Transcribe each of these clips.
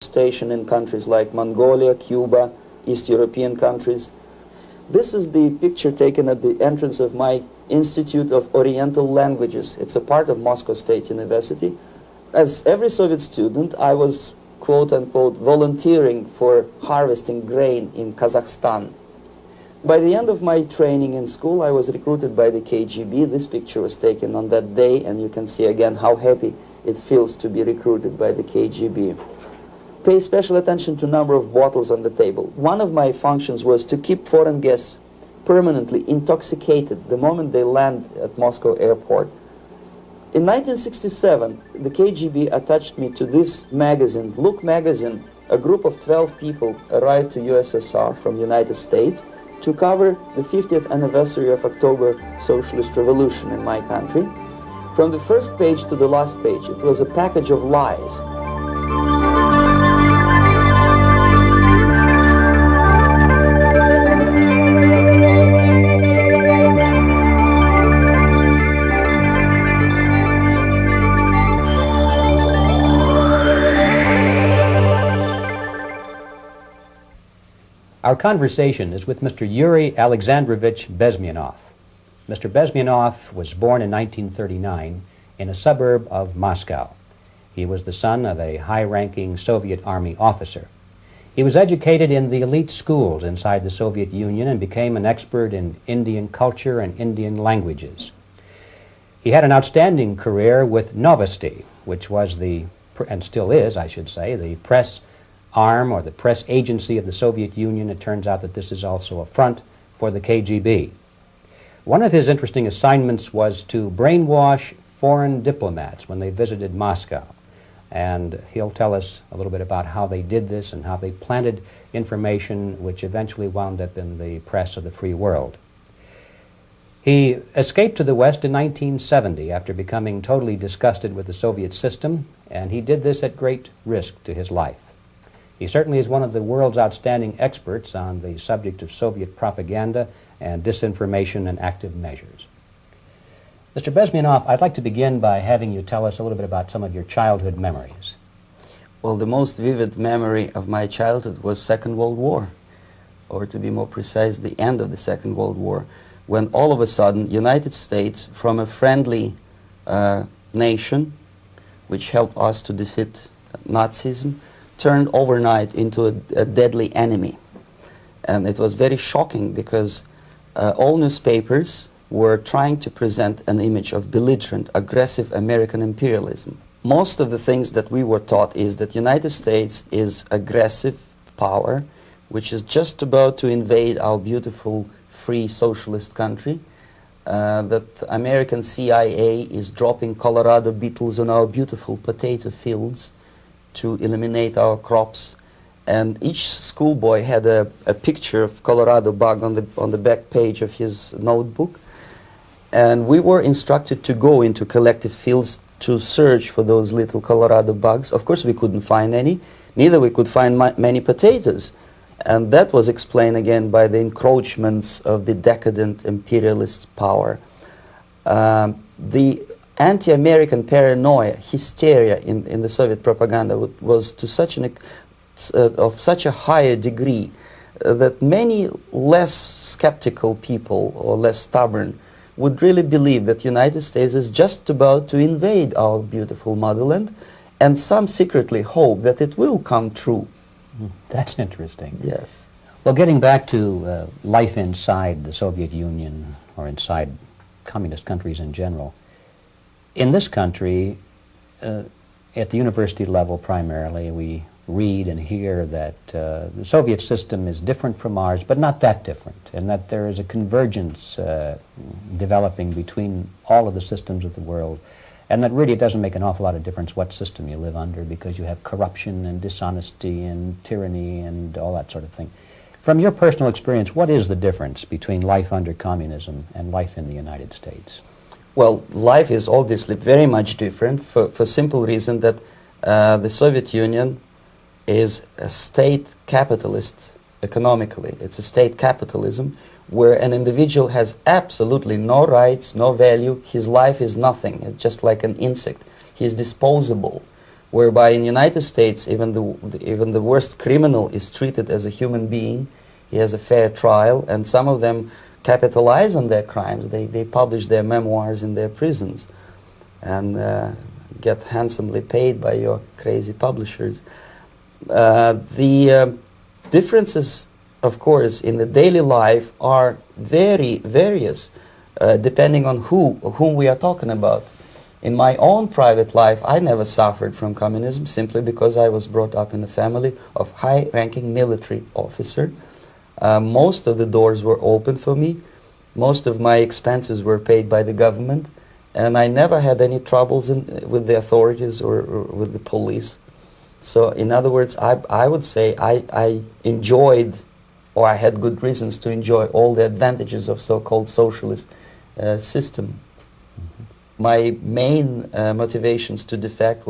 stationed in countries like Mongolia, Cuba, East European countries. This is the picture taken at the entrance of my Institute of Oriental Languages. It's a part of Moscow State University. As every Soviet student, I was, quote-unquote, volunteering for harvesting grain in Kazakhstan. By the end of my training in school, I was recruited by the KGB. This picture was taken on that day, and you can see again how happy it feels to be recruited by the KGB. Pay special attention to number of bottles on the table. One of my functions was to keep foreign guests permanently intoxicated the moment they land at Moscow airport. In 1967, the KGB attached me to this magazine, Look magazine. A group of 12 people arrived to USSR from United States to cover the 50th anniversary of October Socialist Revolution in my country. From the first page to the last page, it was a package of lies. Our conversation is with Mr. Yuri Alexandrovich Bezmenov. Mr. Bezmenov was born in 1939 in a suburb of Moscow. He was the son of a high-ranking Soviet Army officer. He was educated in the elite schools inside the Soviet Union and became an expert in Indian culture and Indian languages. He had an outstanding career with Novosti, which was the, and still is, I should say, the press arm or the press agency of the Soviet Union. It turns out that this is also a front for the KGB. One of his interesting assignments was to brainwash foreign diplomats when they visited Moscow. And he'll tell us a little bit about how they did this and how they planted information which eventually wound up in the press of the free world. He escaped to the West in 1970 after becoming totally disgusted with the Soviet system, and he did this at great risk to his life. He certainly is one of the world's outstanding experts on the subject of Soviet propaganda and disinformation and active measures. Mr. Bezmenov, I'd like to begin by having you tell us a little bit about some of your childhood memories. Well, the most vivid memory of my childhood was Second World War, or to be more precise, the end of the Second World War, when all of a sudden United States, from a friendly nation, which helped us to defeat Nazism, turned overnight into a deadly enemy. And it was very shocking because all newspapers were trying to present an image of belligerent, aggressive American imperialism. Most of the things that we were taught is that United States is aggressive power, which is just about to invade our beautiful, free, socialist country, that American CIA is dropping Colorado beetles on our beautiful potato fields to eliminate our crops, and each schoolboy had a picture of Colorado bug on the back page of his notebook, and we were instructed to go into collective fields to search for those little Colorado bugs. Of course we couldn't find any, neither we could find many potatoes, and that was explained again by the encroachments of the decadent imperialist power. The anti-American paranoia, hysteria in the Soviet propaganda was to such of such a higher degree that many less skeptical people or less stubborn would really believe that United States is just about to invade our beautiful motherland, and some secretly hope that it will come true. That's interesting. Yes. Well, getting back to life inside the Soviet Union or inside communist countries in general, in this country, at the university level primarily, we read and hear that the Soviet system is different from ours, but not that different, and that there is a convergence developing between all of the systems of the world, and that really it doesn't make an awful lot of difference what system you live under, because you have corruption and dishonesty and tyranny and all that sort of thing. From your personal experience, what is the difference between life under communism and life in the United States? Well, life is obviously very much different for simple reason that the Soviet Union is a state capitalist economically. It's a state capitalism where an individual has absolutely no rights, no value. His life is nothing. It's just like an insect. He is disposable. whereby in the United States even the worst criminal is treated as a human being. He has a fair trial, and some of them capitalize on their crimes. They publish their memoirs in their prisons and get handsomely paid by your crazy publishers. The differences, of course, in the daily life are very various, depending on whom we are talking about. In my own private life, I never suffered from communism simply because I was brought up in a family of high-ranking military officer. Most of the doors were open for me. Most of my expenses were paid by the government, and I never had any troubles with the authorities or with the police. So, in other words, I would say I enjoyed, or I had good reasons to enjoy, all the advantages of so-called socialist system. My main motivations to defect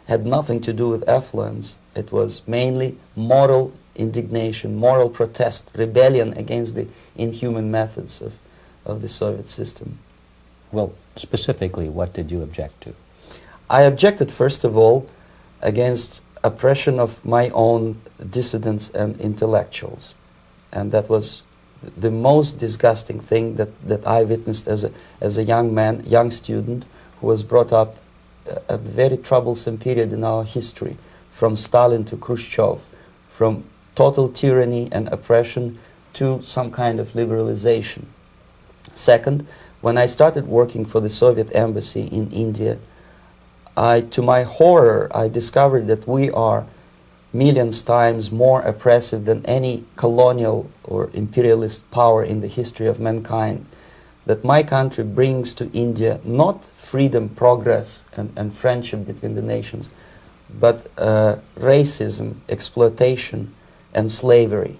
had nothing to do with affluence. It was mainly moral indignation, moral protest, rebellion against the inhuman methods of the Soviet system. Well, specifically, what did you object to? I objected, first of all, against oppression of my own dissidents and intellectuals. And that was the most disgusting thing that I witnessed as a young man, young student, who was brought up at a very troublesome period in our history, from Stalin to Khrushchev, from total tyranny and oppression to some kind of liberalization. Second, when I started working for the Soviet embassy in India, to my horror, I discovered that we are millions times more oppressive than any colonial or imperialist power in the history of mankind. That my country brings to India not freedom, progress, and friendship between the nations, but racism, exploitation, and slavery,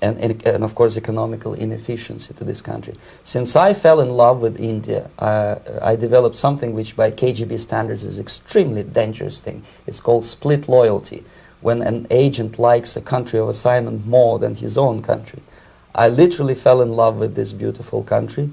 and of course economical inefficiency to this country. Since I fell in love with India, I developed something which by KGB standards is extremely dangerous thing. It's called split loyalty, when an agent likes a country of assignment more than his own country. I literally fell in love with this beautiful country,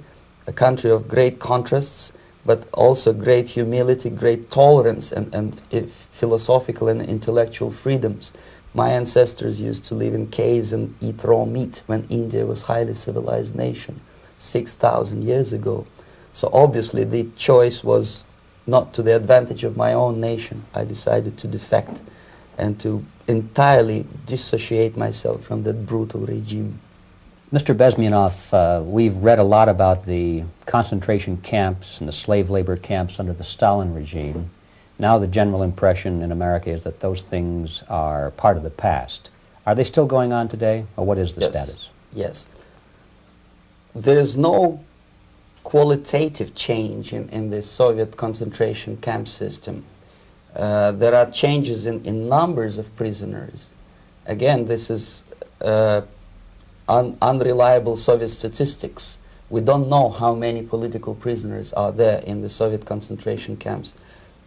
a country of great contrasts, but also great humility, great tolerance, and philosophical and intellectual freedoms. My ancestors used to live in caves and eat raw meat when India was a highly civilized nation 6,000 years ago. So obviously the choice was not to the advantage of my own nation. I decided to defect and to entirely dissociate myself from that brutal regime. Mr. Bezmenov, we've read a lot about the concentration camps and the slave labor camps under the Stalin regime. Now the general impression in America is that those things are part of the past. Are they still going on today, or what is the status? Yes. There is no qualitative change in the Soviet concentration camp system. There are changes in numbers of prisoners. Again, this is unreliable Soviet statistics. We don't know how many political prisoners are there in the Soviet concentration camps.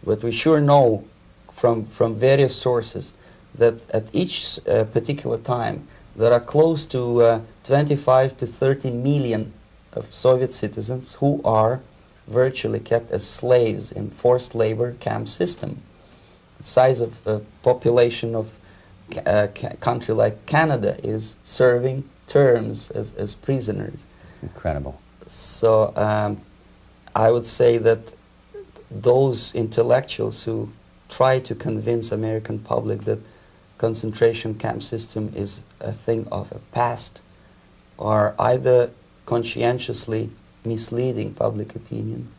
But we sure know from various sources that at each particular time there are close to 25 to 30 million of Soviet citizens who are virtually kept as slaves in forced labor camp system. The size of the population of a country like Canada is serving terms as prisoners. Incredible. So I would say that those intellectuals who try to convince American public that concentration camp system is a thing of a past are either conscientiously misleading public opinion,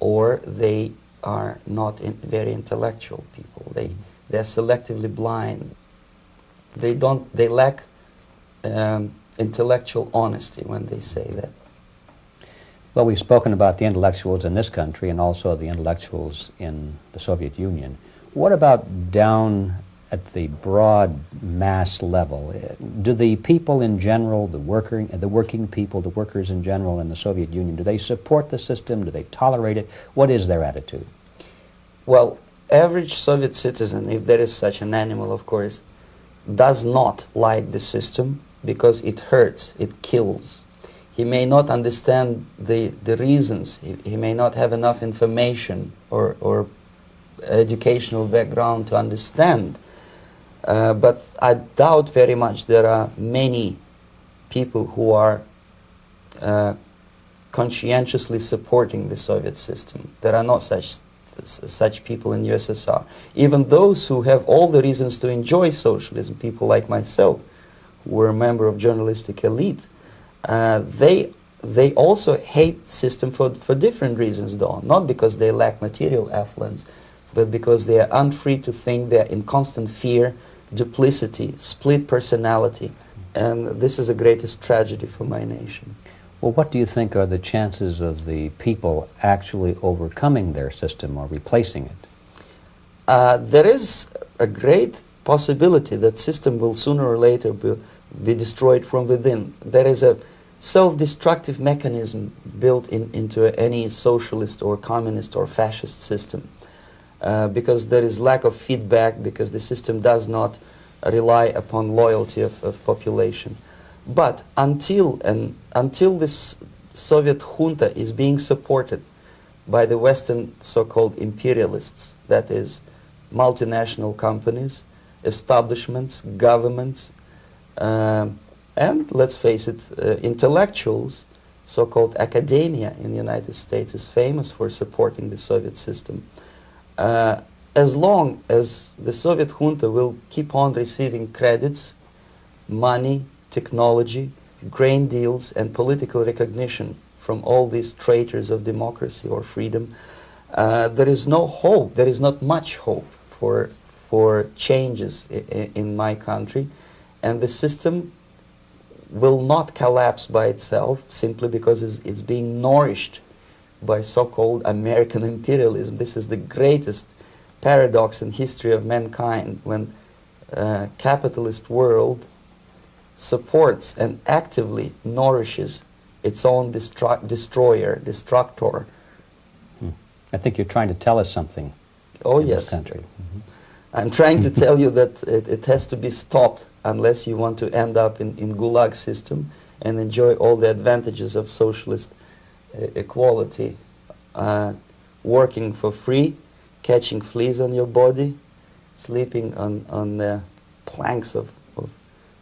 or they are not very intellectual people. They're selectively blind. They lack intellectual honesty when they say that. Well, we've spoken about the intellectuals in this country and also the intellectuals in the Soviet Union. What about down at the broad mass level? Do the people in general, the working people, the workers in general in the Soviet Union, do they support the system? Do they tolerate it? What is their attitude? Well, average Soviet citizen, if there is such an animal, of course, does not like the system because it hurts, it kills. He may not understand the reasons. He may not have enough information or educational background to understand. But I doubt very much there are many people who are conscientiously supporting the Soviet system. There are not such people in USSR. Even those who have all the reasons to enjoy socialism, people like myself, who were a member of journalistic elite, they also hate the system for different reasons, though. Not because they lack material affluence, but because they are unfree to think, they are in constant fear, duplicity, split personality. And this is the greatest tragedy for my nation. Well, what do you think are the chances of the people actually overcoming their system or replacing it? There is a great possibility that system will sooner or later be destroyed from within. There is a self-destructive mechanism built into any socialist or communist or fascist system, because there is lack of feedback, because the system does not rely upon loyalty of population. But until this Soviet junta is being supported by the Western so-called imperialists, that is, multinational companies, establishments, governments, and let's face it, intellectuals, so-called academia in the United States is famous for supporting the Soviet system. As long as the Soviet junta will keep on receiving credits, money, technology, grain deals, and political recognition from all these traitors of democracy or freedom, there is no hope, there is not much hope for changes in my country, and the system will not collapse by itself simply because it's being nourished by so-called American imperialism. This is the greatest paradox in history of mankind, when capitalist world supports and actively nourishes its own destructor. I think you're trying to tell us something. Oh, in yes. This country. Mm-hmm. I'm trying to tell you that it has to be stopped unless you want to end up in Gulag system and enjoy all the advantages of socialist equality. Working for free, catching fleas on your body, sleeping on the planks of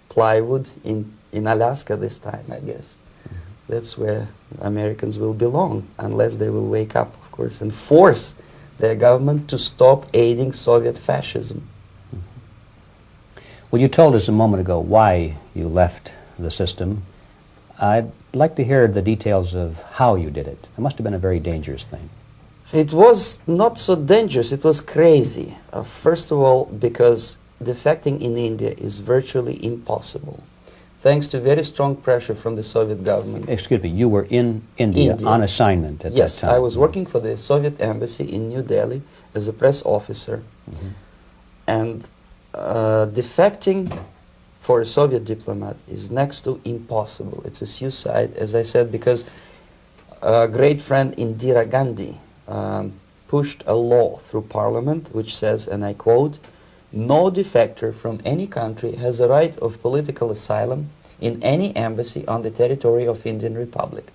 plywood in Alaska this time, I guess. Mm-hmm. That's where Americans will belong, unless they will wake up, of course, and force their government to stop aiding Soviet fascism. Mm-hmm. Well, you told us a moment ago why you left the system. I'd like to hear the details of how you did it. It must have been a very dangerous thing. It was not so dangerous, it was crazy. First of all, because defecting in India is virtually impossible, thanks to very strong pressure from the Soviet government. Excuse me, you were in India on assignment at that time? Yes, I was working for the Soviet embassy in New Delhi as a press officer. Mm-hmm. And defecting for a Soviet diplomat is next to impossible. It's a suicide, as I said, because a great friend Indira Gandhi pushed a law through parliament which says, and I quote, "No defector from any country has a right of political asylum in any embassy on the territory of Indian Republic,"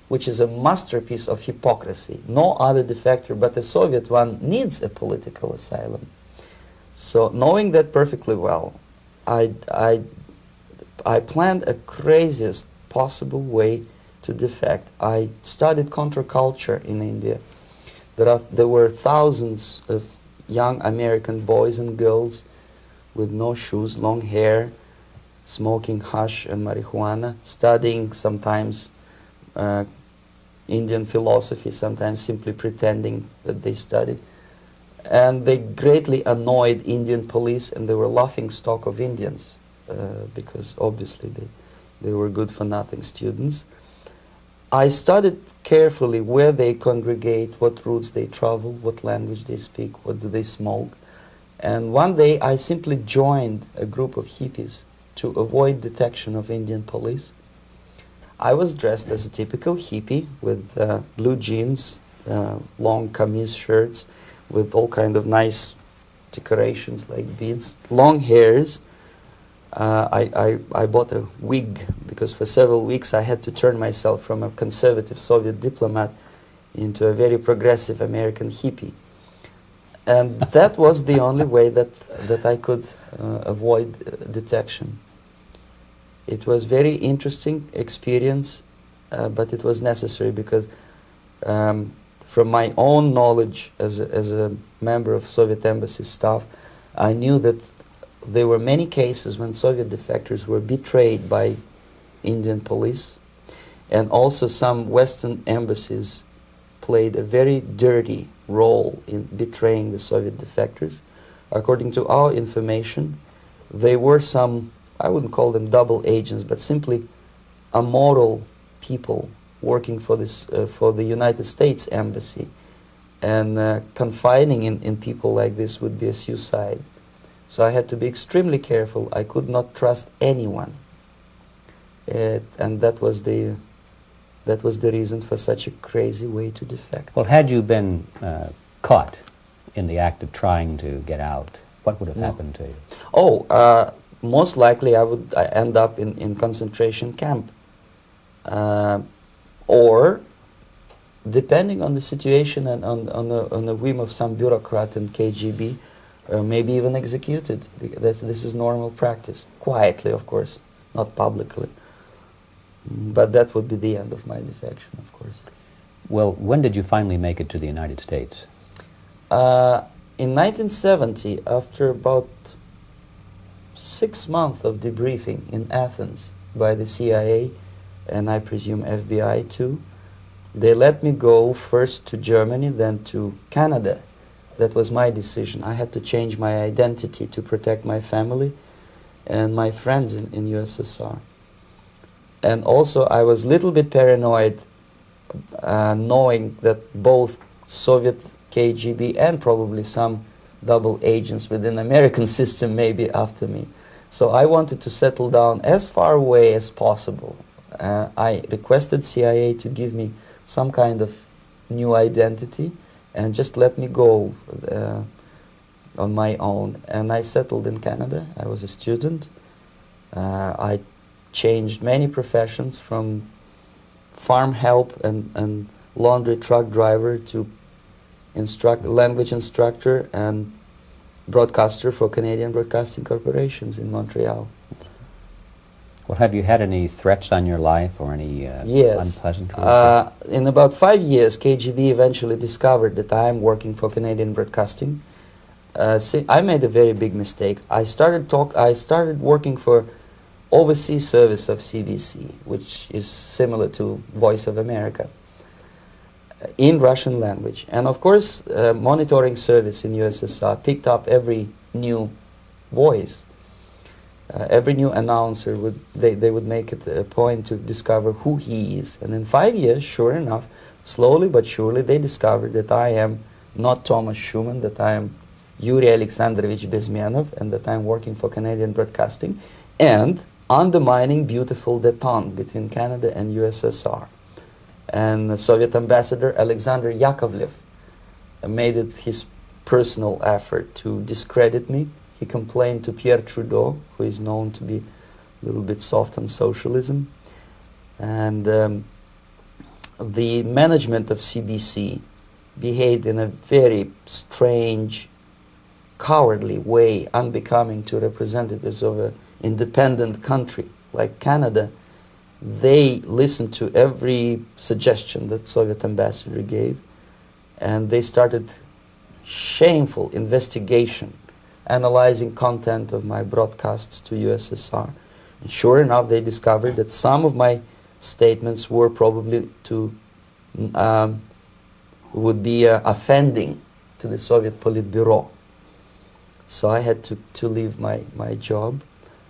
which is a masterpiece of hypocrisy. No other defector but a Soviet one needs a political asylum. So knowing that perfectly well, I planned a craziest possible way to defect. I studied counterculture in India. There were thousands of young American boys and girls with no shoes, long hair, smoking hash and marijuana, studying sometimes Indian philosophy, sometimes simply pretending that they study. And they greatly annoyed Indian police, and they were laughing stock of Indians because obviously they were good-for-nothing students. I studied carefully where they congregate, what routes they travel, what language they speak, what do they smoke. And one day I simply joined a group of hippies to avoid detection of Indian police. I was dressed as a typical hippie with blue jeans, long kameez shirts with all kind of nice decorations like beads, long hairs. I bought a wig because for several weeks I had to turn myself from a conservative Soviet diplomat into a very progressive American hippie. And that was the only way that I could avoid detection. It was very interesting experience, but it was necessary because from my own knowledge as a member of Soviet embassy staff, I knew that there were many cases when Soviet defectors were betrayed by Indian police, and also some Western embassies played a very dirty role in betraying the Soviet defectors. According to our information, they were some, I wouldn't call them double agents, but simply amoral people working for this for the United States Embassy, and confiding in people like this would be a suicide. So I had to be extremely careful. I could not trust anyone, and that was the reason for such a crazy way to defect. Well, had you been caught in the act of trying to get out, what would have happened to you? Oh, most likely I would end up in concentration camp. Or, depending on the situation and on the whim of some bureaucrat in KGB, maybe even executed. This is normal practice. Quietly, of course, not publicly. But that would be the end of my defection, of course. Well, when did you finally make it to the United States? In 1970, after about 6 months of debriefing in Athens by the CIA, and I presume FBI too, they let me go first to Germany, then to Canada. That was my decision. I had to change my identity to protect my family and my friends in USSR. And also I was a little bit paranoid, knowing that both Soviet KGB and probably some double agents within the American system may be after me. So I wanted to settle down as far away as possible. I requested CIA to give me some kind of new identity and just let me go on my own. And I settled in Canada. I was a student. I changed many professions, from farm help and laundry truck driver to language instructor and broadcaster for Canadian Broadcasting Corporations in Montreal. Well, have you had any threats on your life or any yes. unpleasant In about 5 years, KGB eventually discovered that I am working for Canadian Broadcasting. I made a very big mistake. I started working for overseas service of CBC, which is similar to Voice of America, in Russian language. And of course, monitoring service in USSR picked up every new voice. Every new announcer they would make it a point to discover who he is. And in 5 years, sure enough, slowly but surely, they discovered that I am not Thomas Schumann, that I am Yuri Alexandrovich Bezmenov, and that I am working for Canadian Broadcasting, and undermining beautiful détente between Canada and USSR. And the Soviet ambassador Alexander Yakovlev made it his personal effort to discredit me. He complained to Pierre Trudeau, who is known to be a little bit soft on socialism. And the management of CBC behaved in a very strange, cowardly way, unbecoming to representatives of an independent country like Canada. They listened to every suggestion that Soviet ambassador gave, and they started shameful investigation, analyzing content of my broadcasts to USSR. And sure enough, they discovered that some of my statements were probably would be offending to the Soviet Politburo. So I had to leave my job.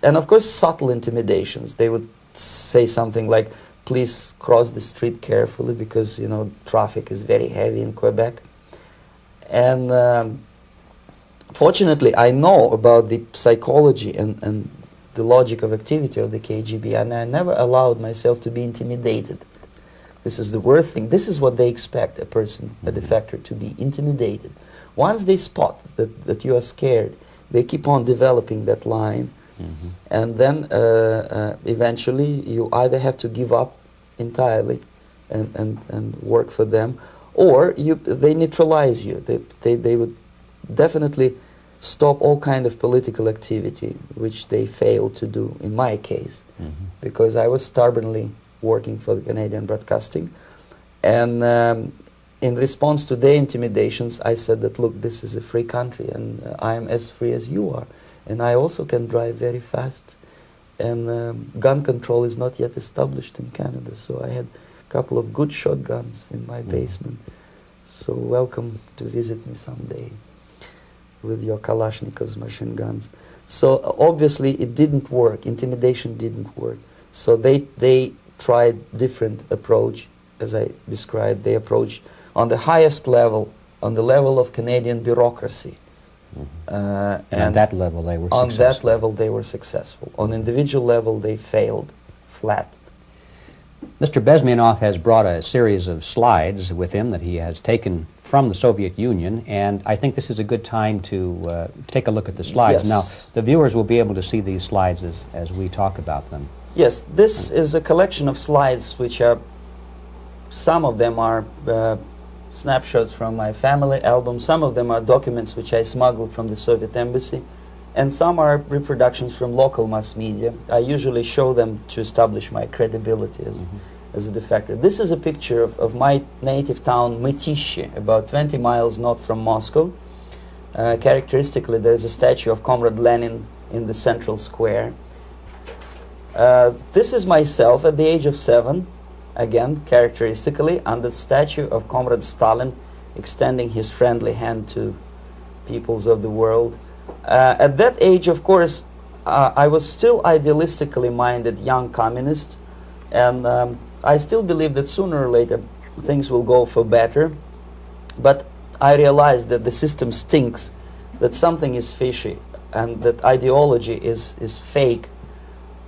And of course, subtle intimidations. They would say something like, please cross the street carefully because, you know, traffic is very heavy in Quebec. And fortunately, I know about the psychology and the logic of activity of the KGB, and I never allowed myself to be intimidated. This is the worst thing. This is what they expect a person, a defector, to be intimidated. Once they spot that you are scared, they keep on developing that line. Mm-hmm. And then eventually you either have to give up entirely and work for them, or they neutralize you. They would definitely stop all kind of political activity, which they failed to do in my case, because I was stubbornly working for the Canadian Broadcasting. And in response to their intimidations, I said that, look, this is a free country, and I am as free as you are. And I also can drive very fast. And gun control is not yet established in Canada, so I had a couple of good shotguns in my basement. So welcome to visit me someday with your Kalashnikovs machine guns. So obviously it didn't work, intimidation didn't work. So they tried different approach, as I described. They approached on the highest level, on the level of Canadian bureaucracy. And on that level they were successful. On that level they were successful. On individual level they failed flat. Mr. Bezmenov has brought a series of slides with him that he has taken from the Soviet Union, and I think this is a good time to take a look at the slides. Yes. Now, the viewers will be able to see these slides as we talk about them. Yes, this is a collection of slides which are, some of them are snapshots from my family album, some of them are documents which I smuggled from the Soviet embassy, and some are reproductions from local mass media. I usually show them to establish my credibility as a defector. This is a picture of my native town, Mytishi, about 20 miles north from Moscow. Characteristically, there is a statue of Comrade Lenin in the central square. This is myself at the age of 7, again, characteristically, under the statue of Comrade Stalin, extending his friendly hand to peoples of the world. At that age, of course, I was still idealistically minded young communist, and I still believe that sooner or later things will go for better. But I realized that the system stinks, that something is fishy, and that ideology is fake,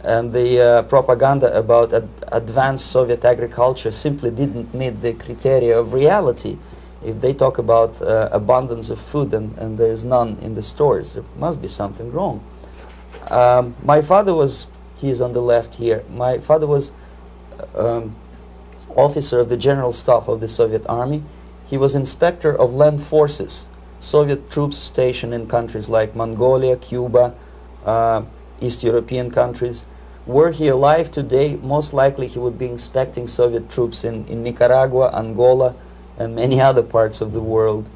and the propaganda about advanced Soviet agriculture simply didn't meet the criteria of reality. If they talk about abundance of food and there is none in the stores, there must be something wrong. My father was, he is on the left here, my father was officer of the General Staff of the Soviet Army. He was inspector of land forces, Soviet troops stationed in countries like Mongolia, Cuba, East European countries. Were he alive today, most likely he would be inspecting Soviet troops in Nicaragua, Angola, and many other parts of the world.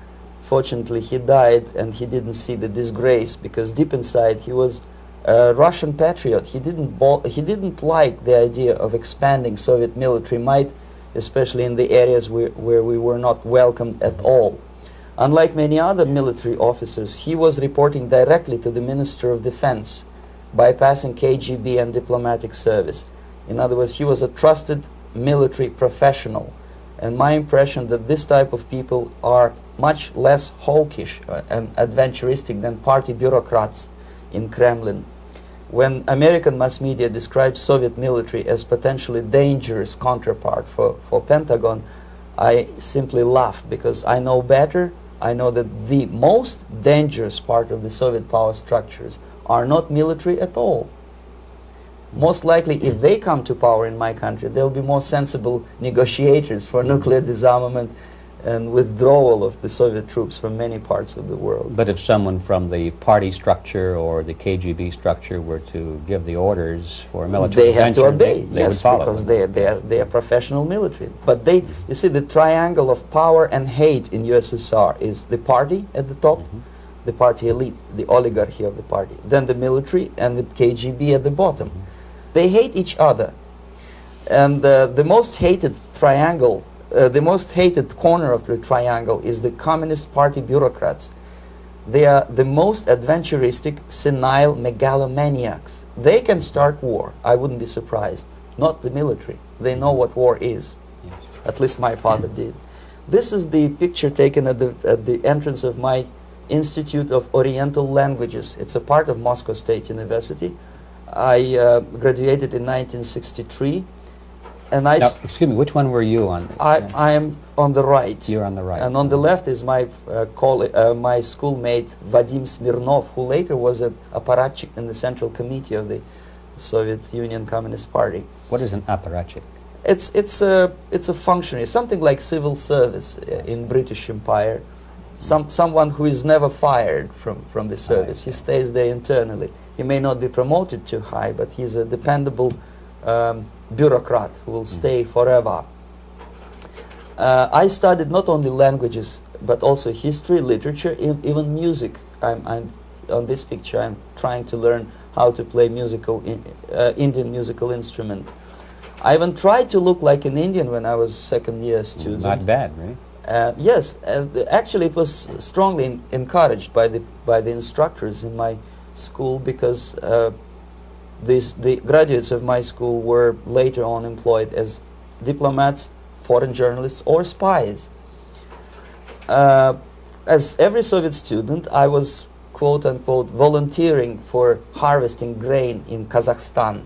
Fortunately, he died and he didn't see the disgrace, because deep inside he was a Russian patriot. He didn't like the idea of expanding Soviet military might, especially in the areas where we were not welcomed at all. Unlike many other military officers, he was reporting directly to the Minister of Defense, bypassing KGB and diplomatic service. In other words, he was a trusted military professional. And my impression that this type of people are much less hawkish and adventuristic than party bureaucrats in Kremlin. When American mass media describes Soviet military as potentially dangerous counterpart for Pentagon, I simply laugh, because I know better. I know that the most dangerous part of the Soviet power structures are not military at all. Most likely, if they come to power in my country, they'll be more sensible negotiators for nuclear disarmament and withdrawal of the Soviet troops from many parts of the world. But if someone from the party structure or the KGB structure were to give the orders for a military they have to obey, they yes, would follow. Because they are professional military. But they, you see, the triangle of power and hate in USSR is the party at the top, the party elite, the oligarchy of the party, then the military and the KGB at the bottom. They hate each other, and the most hated triangle, the most hated corner of the triangle is the Communist Party bureaucrats. They are the most adventuristic, senile megalomaniacs. They can start war, I wouldn't be surprised. Not the military. They know what war is. Yes. At least my father did. This is the picture taken at the entrance of my Institute of Oriental Languages. It's a part of Moscow State University. I graduated in 1963, and I... Now, excuse me, which one were you on? I am on the right. You're on the right. And on the left is my my schoolmate Vadim Smirnov, who later was a apparatchik in the Central Committee of the Soviet Union Communist Party. What is an apparatchik? It's a functionary, something like civil service in British Empire. someone who is never fired from the service. He stays there internally. He may not be promoted too high, but he's a dependable bureaucrat who will stay forever. I studied not only languages, but also history, literature, even music. I'm on this picture, I'm trying to learn how to play Indian musical instrument. I even tried to look like an Indian when I was second-year student. Not bad, right? Yes, actually it was strongly encouraged by the instructors in my school, because the graduates of my school were later on employed as diplomats, foreign journalists, or spies. As every Soviet student, I was quote-unquote volunteering for harvesting grain in Kazakhstan.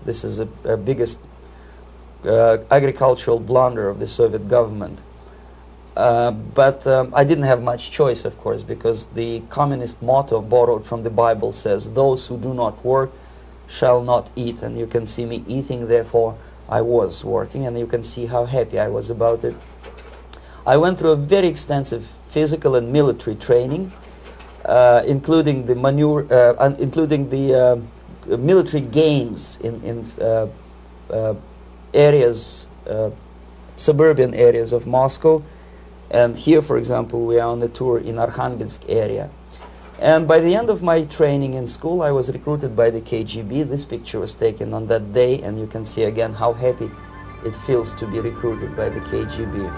This is the biggest agricultural blunder of the Soviet government. But I didn't have much choice, of course, because the communist motto borrowed from the Bible says, "Those who do not work shall not eat." And you can see me eating, therefore I was working, and you can see how happy I was about it. I went through a very extensive physical and military training, including the military games in areas, suburban areas of Moscow. And here, for example, we are on a tour in Arkhangelsk area. And by the end of my training in school, I was recruited by the KGB. This picture was taken on that day, and you can see again how happy it feels to be recruited by the KGB.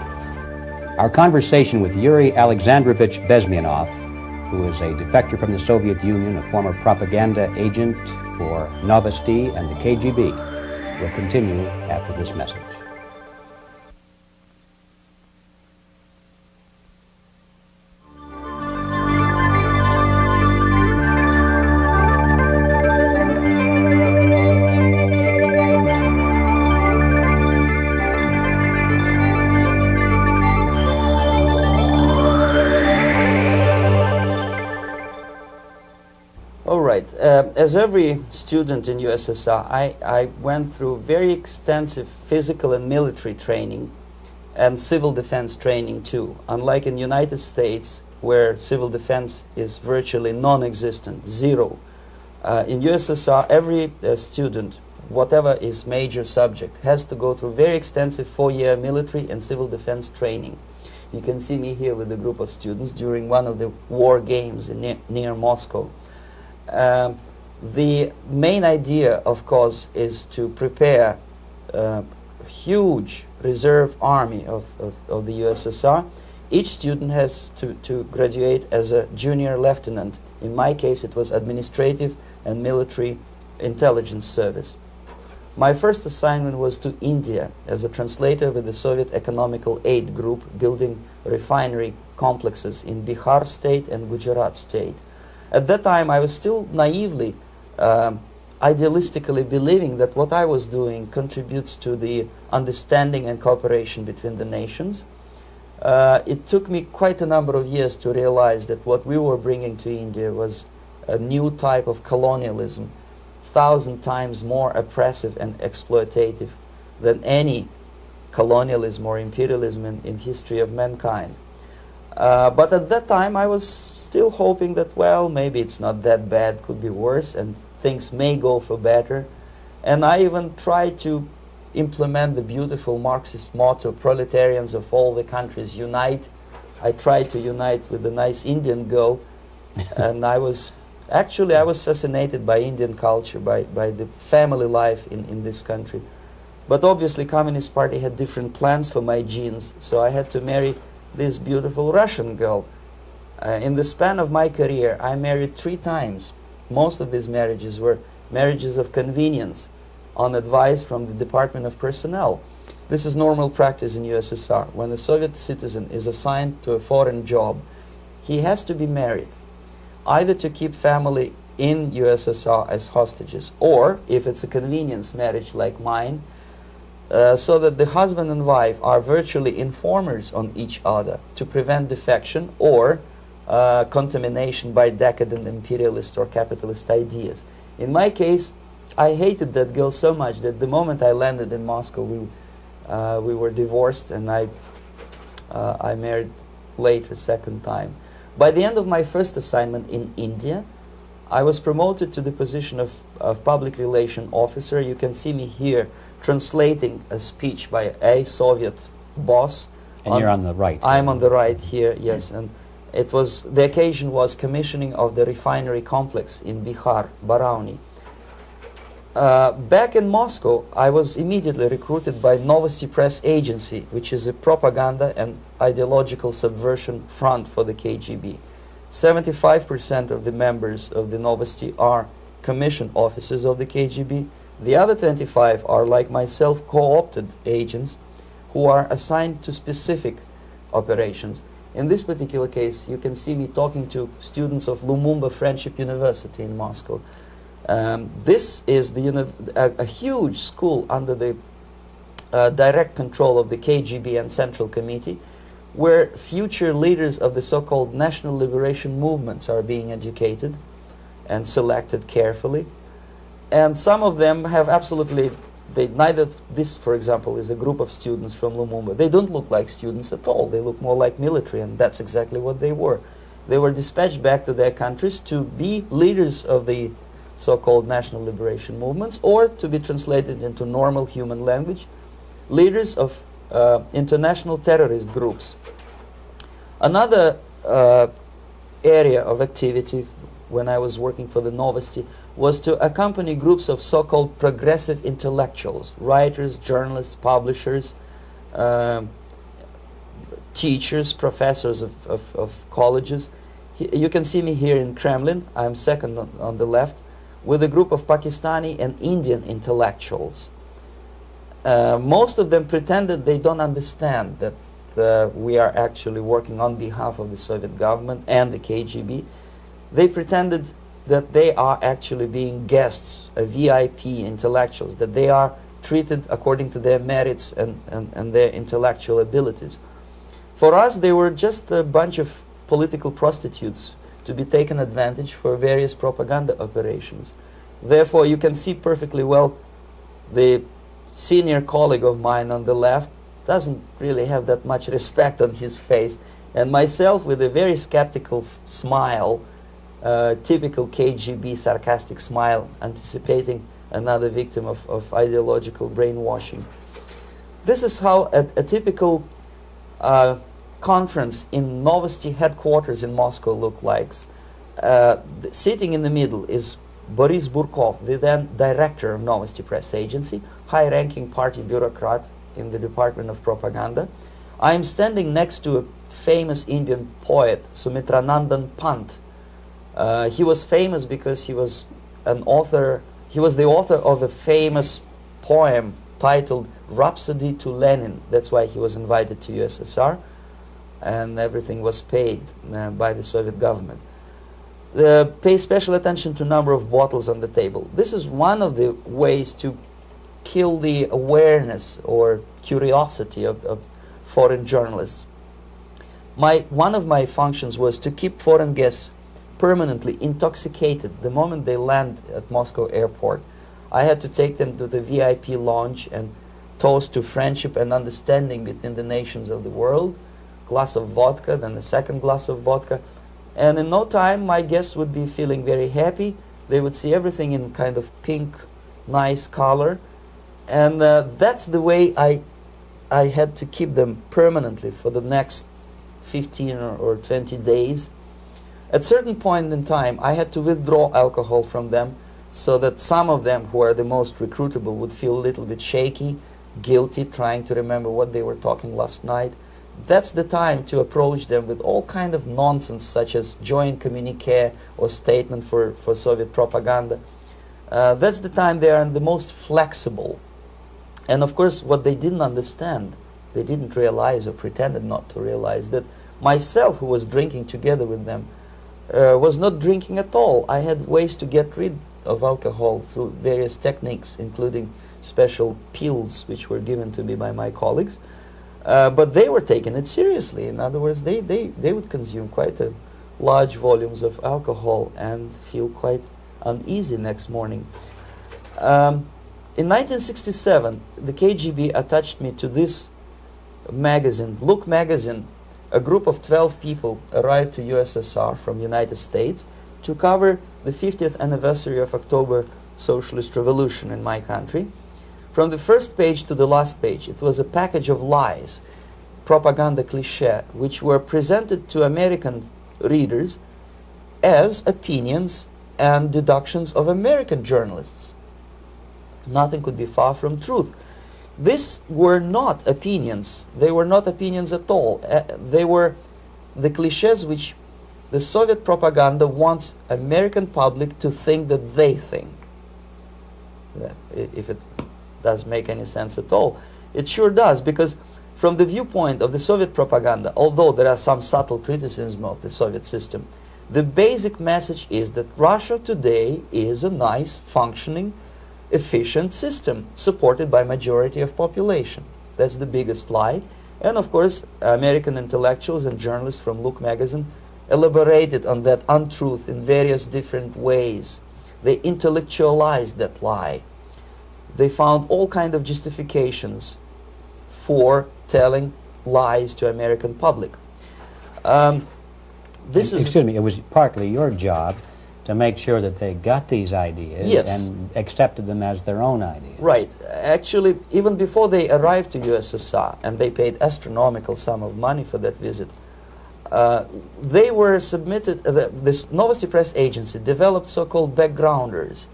Our conversation with Yuri Alexandrovich Bezmenov, who is a defector from the Soviet Union, a former propaganda agent for Novosti and the KGB, will continue after this message. As every student in USSR, I went through very extensive physical and military training and civil defense training too. Unlike in United States, where civil defense is virtually non-existent, zero. In USSR, every student, whatever is major subject, has to go through very extensive 4-year military and civil defense training. You can see me here with a group of students during one of the war games near Moscow. The main idea, of course, is to prepare a huge reserve army of the USSR. Each student has to graduate as a junior lieutenant. In my case, it was administrative and military intelligence service. My first assignment was to India as a translator with the Soviet Economical Aid Group, building refinery complexes in Bihar state and Gujarat state. At that time, I was still naively, idealistically believing that what I was doing contributes to the understanding and cooperation between the nations. It took me quite a number of years to realize that what we were bringing to India was a new type of colonialism, 1,000 times more oppressive and exploitative than any colonialism or imperialism in history of mankind. But at that time, I was still hoping that, well, maybe it's not that bad, could be worse, and things may go for better. And I even tried to implement the beautiful Marxist motto, "Proletarians of all the countries unite." I tried to unite with a nice Indian girl, and I was fascinated by Indian culture, by the family life in this country. But obviously, Communist Party had different plans for my genes, so I had to marry this beautiful Russian girl. In the span of my career, I married 3 times. Most of these marriages were marriages of convenience, on advice from the Department of Personnel. This is normal practice in USSR. When a Soviet citizen is assigned to a foreign job, he has to be married, either to keep family in USSR as hostages, or, if it's a convenience marriage like mine, so that the husband and wife are virtually informers on each other to prevent defection or contamination by decadent imperialist or capitalist ideas. In my case, I hated that girl so much that the moment I landed in Moscow, we were divorced, and I married later, second time. By the end of my first assignment in India, I was promoted to the position of public relation officer. You can see me here translating a speech by a Soviet boss. And you're on the right. I'm on the right here, yes. And it was, the occasion was commissioning of the refinery complex in Bihar, Barauni. Back in Moscow, I was immediately recruited by Novosti Press Agency, which is a propaganda and ideological subversion front for the KGB. 75% of the members of the Novosti are commissioned officers of the KGB. The other 25 are, like myself, co-opted agents who are assigned to specific operations. In this particular case, you can see me talking to students of Lumumba Friendship University in Moscow. This is a huge school under the direct control of the KGB and Central Committee, where future leaders of the so-called national liberation movements are being educated and selected carefully. And some of them have absolutely, this, for example, is a group of students from Lumumba. They don't look like students at all. They look more like military, and that's exactly what they were. They were dispatched back to their countries to be leaders of the so-called national liberation movements, or to be translated into normal human language, leaders of international terrorist groups. Another area of activity when I was working for the Novosti was to accompany groups of so-called progressive intellectuals, writers, journalists, publishers, teachers, professors of colleges. You can see me here in Kremlin. I'm second on the left, with a group of Pakistani and Indian intellectuals. Most of them pretended they don't understand that we are actually working on behalf of the Soviet government and the KGB. They pretended that they are actually being guests, VIP intellectuals, that they are treated according to their merits and their intellectual abilities. For us, they were just a bunch of political prostitutes to be taken advantage for various propaganda operations. Therefore, you can see perfectly well the senior colleague of mine on the left doesn't really have that much respect on his face, and myself with a very skeptical smile, typical KGB sarcastic smile, anticipating another victim of ideological brainwashing. This is how a typical conference in Novosti headquarters in Moscow looked like. Sitting in the middle is Boris Burkov, the then director of Novosti Press Agency, high-ranking party bureaucrat in the Department of Propaganda. I am standing next to a famous Indian poet, Sumitranandan Pant. He was famous because he was an author. He was the author of a famous poem titled Rhapsody to Lenin. That's why he was invited to USSR, and everything was paid by the Soviet government. Pay special attention to number of bottles on the table. This is one of the ways to kill the awareness or curiosity of foreign journalists. One of my functions was to keep foreign guests permanently intoxicated the moment they land at Moscow airport. I had to take them to the VIP lounge and toast to friendship and understanding between the nations of the world. Glass of vodka, then a second glass of vodka. And in no time, my guests would be feeling very happy. They would see everything in kind of pink, nice color. And that's the way I had to keep them permanently for the next 15 or 20 days. At a certain point in time, I had to withdraw alcohol from them so that some of them, who are the most recruitable, would feel a little bit shaky, guilty, trying to remember what they were talking last night. That's the time to approach them with all kind of nonsense, such as joint communique or statement for Soviet propaganda. That's the time they are the most flexible. And of course, what they didn't understand, they didn't realize or pretended not to realize, that myself, who was drinking together with them, was not drinking at all. I had ways to get rid of alcohol through various techniques, including special pills which were given to me by my colleagues. But they were taking it seriously. In other words, they would consume quite a large volumes of alcohol and feel quite uneasy next morning. In 1967, the KGB attached me to this magazine, Look magazine, a group of 12 people arrived to USSR from United States to cover the 50th anniversary of October Socialist Revolution in my country. From the first page to the last page, it was a package of lies, propaganda cliché, which were presented to American readers as opinions and deductions of American journalists. Nothing could be far from truth. These were not opinions. They were not opinions at all. They were the clichés which the Soviet propaganda wants American public to think that they think. If it does make any sense at all. It sure does, because from the viewpoint of the Soviet propaganda, although there are some subtle criticisms of the Soviet system, the basic message is that Russia today is a nice, functioning, efficient system supported by majority of population. That's the biggest lie. And of course, American intellectuals and journalists from Look magazine elaborated on that untruth in various different ways. They intellectualized that lie. They found all kinds of justifications for telling lies to American public. Excuse me, it was partly your job to make sure that they got these ideas, yes, and accepted them as their own ideas. Right. Actually, even before they arrived to USSR, and they paid astronomical sum of money for that visit, they were submitted, this Novosti Press Agency developed so-called backgrounders,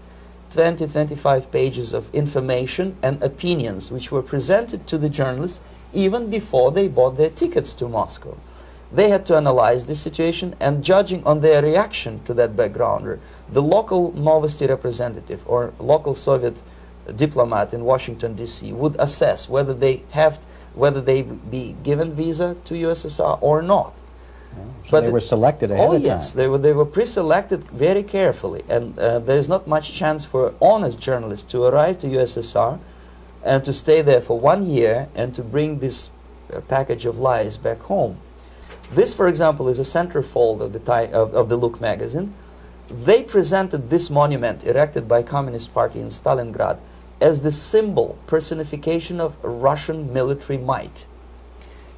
20-25 pages of information and opinions which were presented to the journalists even before they bought their tickets to Moscow. They had to analyze the situation, and judging on their reaction to that backgrounder, the local Novosti representative or local Soviet diplomat in Washington, D.C. would assess whether they be given visa to USSR or not. So but they were selected ahead of time. Oh yes, they were pre-selected very carefully, and there is not much chance for honest journalists to arrive to USSR and to stay there for 1 year and to bring this package of lies back home. This, for example, is a centerfold of the Look magazine. They presented this monument erected by Communist Party in Stalingrad as the symbol, personification of Russian military might.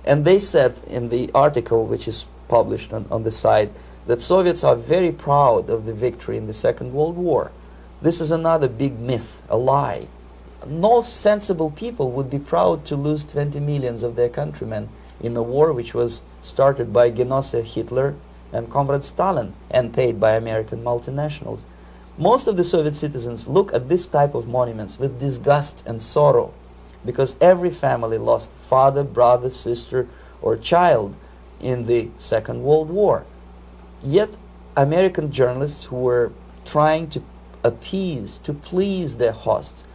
And they said in the article, which is published on the site, that Soviets are very proud of the victory in the Second World War. This is another big myth, a lie. No sensible people would be proud to lose 20 millions of their countrymen in a war which was started by Genoese Hitler and Comrade Stalin and paid by American multinationals. Most of the Soviet citizens look at this type of monuments with disgust and sorrow, because every family lost father, brother, sister, or child in the Second World War. Yet American journalists who were trying to appease, to please their hosts,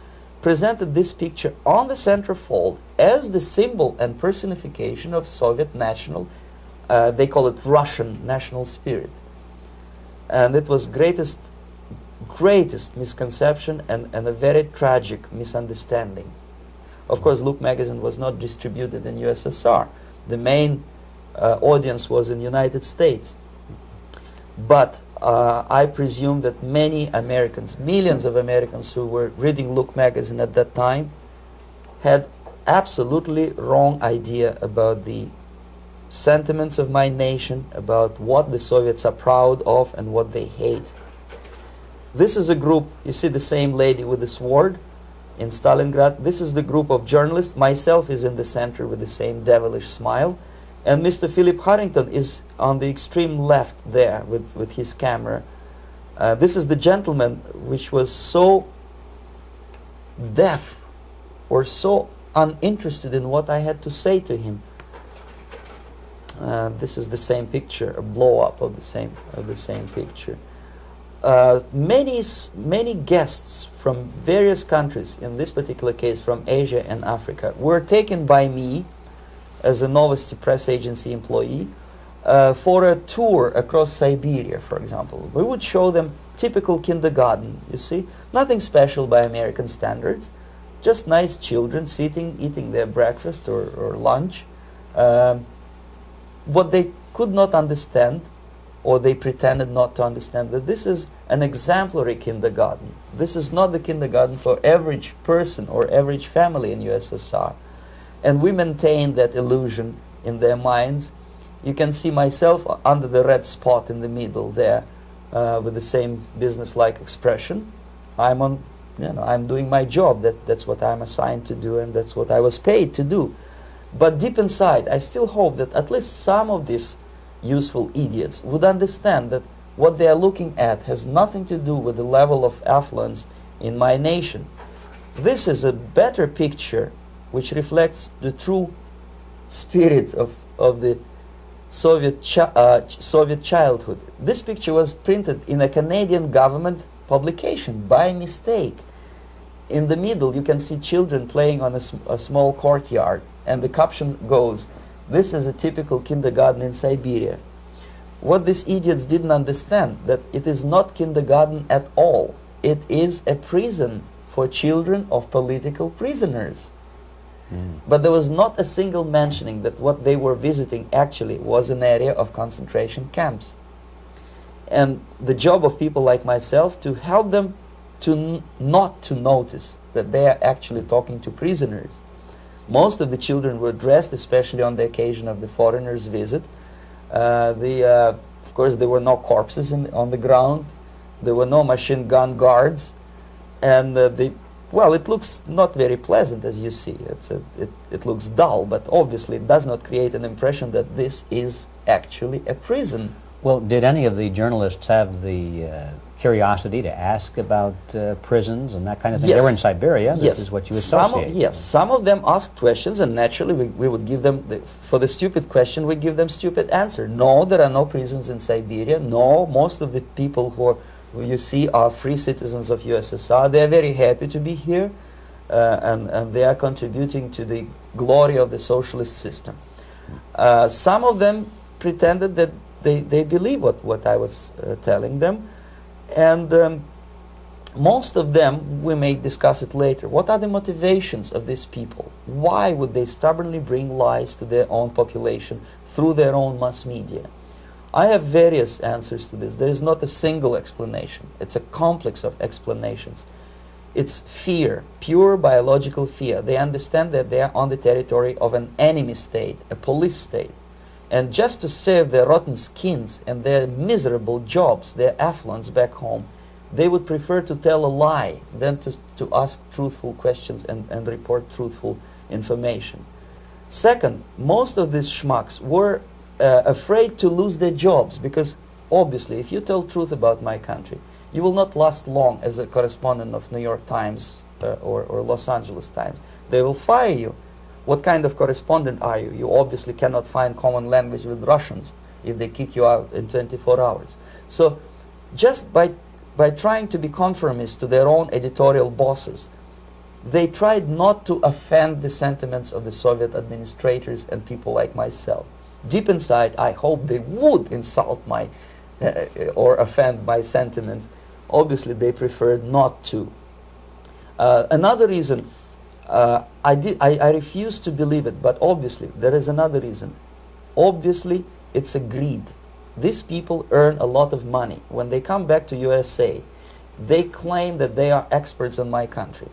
presented this picture on the centerfold as the symbol and personification of Soviet national, they call it Russian national spirit. And it was greatest misconception and a very tragic misunderstanding. Of course, Look magazine was not distributed in USSR. The main audience was in United States. But I presume that many Americans, millions of Americans who were reading Look magazine at that time, had absolutely wrong idea about the sentiments of my nation, about what the Soviets are proud of and what they hate. This is a group, you see the same lady with the sword in Stalingrad. This is the group of journalists. Myself is in the center with the same devilish smile. And Mr. Philip Harrington is on the extreme left there with his camera. This is the gentleman which was so deaf or so uninterested in what I had to say to him. This is the same picture, a blow-up of the same picture. Many guests from various countries, in this particular case from Asia and Africa, were taken by me as a Novosti Press Agency employee for a tour across Siberia, for example. We would show them typical kindergarten, you see, nothing special by American standards, just nice children sitting, eating their breakfast or lunch. What they could not understand, or they pretended not to understand, that this is an exemplary kindergarten. This is not the kindergarten for average person or average family in USSR. And we maintained that illusion in their minds, You can see myself under the red spot in the middle there, with the same business-like expression. I'm doing my job. That's what I'm assigned to do, and that's what I was paid to do. But deep inside, I still hope that at least some of these useful idiots would understand that what they are looking at has nothing to do with the level of affluence in my nation. This is a better picture which reflects the true spirit of the Soviet childhood. This picture was printed in a Canadian government publication by mistake. In the middle you can see children playing on a small courtyard, and the caption goes, "This is a typical kindergarten in Siberia." What these idiots didn't understand, that it is not kindergarten at all. It is a prison for children of political prisoners. But there was not a single mentioning that what they were visiting actually was an area of concentration camps. And the job of people like myself to help them to not to notice that they are actually talking to prisoners. Most of the children were dressed, especially on the occasion of the foreigners' visit. Of course, there were no corpses on the ground. There were no machine gun guards. And well, it looks not very pleasant, as you see. It looks dull, but obviously it does not create an impression that this is actually a prison. Well, did any of the journalists have the curiosity to ask about prisons and that kind of thing? Yes. They were in Siberia. This Yes. is what you associate. Yes, some of them asked questions, and naturally we would give them, for the stupid question, we give them stupid answer. No, there are no prisons in Siberia. No, most of the people who you see are free citizens of USSR. They are very happy to be here, and they are contributing to the glory of the socialist system. Some of them pretended that they believe what I was telling them, and most of them, we may discuss it later. What are the motivations of these people? Why would they stubbornly bring lies to their own population through their own mass media? I have various answers to this. There is not a single explanation. It's a complex of explanations. It's fear, pure biological fear. They understand that they are on the territory of an enemy state, a police state. And just to save their rotten skins and their miserable jobs, their affluence back home, they would prefer to tell a lie than to ask truthful questions and report truthful information. Second, most of these schmucks were afraid to lose their jobs, because obviously if you tell truth about my country, you will not last long as a correspondent of New York Times or Los Angeles Times. They will fire you. What kind of correspondent are you? You obviously cannot find common language with Russians if they kick you out in 24 hours. So just by trying to be conformist to their own editorial bosses, they tried not to offend the sentiments of the Soviet administrators and people like myself. Deep inside, I hope they would insult my or offend my sentiments. Obviously, they preferred not to. Another reason, I refuse to believe it, but obviously there is another reason. Obviously, it's a greed. These people earn a lot of money. When they come back to USA, they claim that they are experts on my country.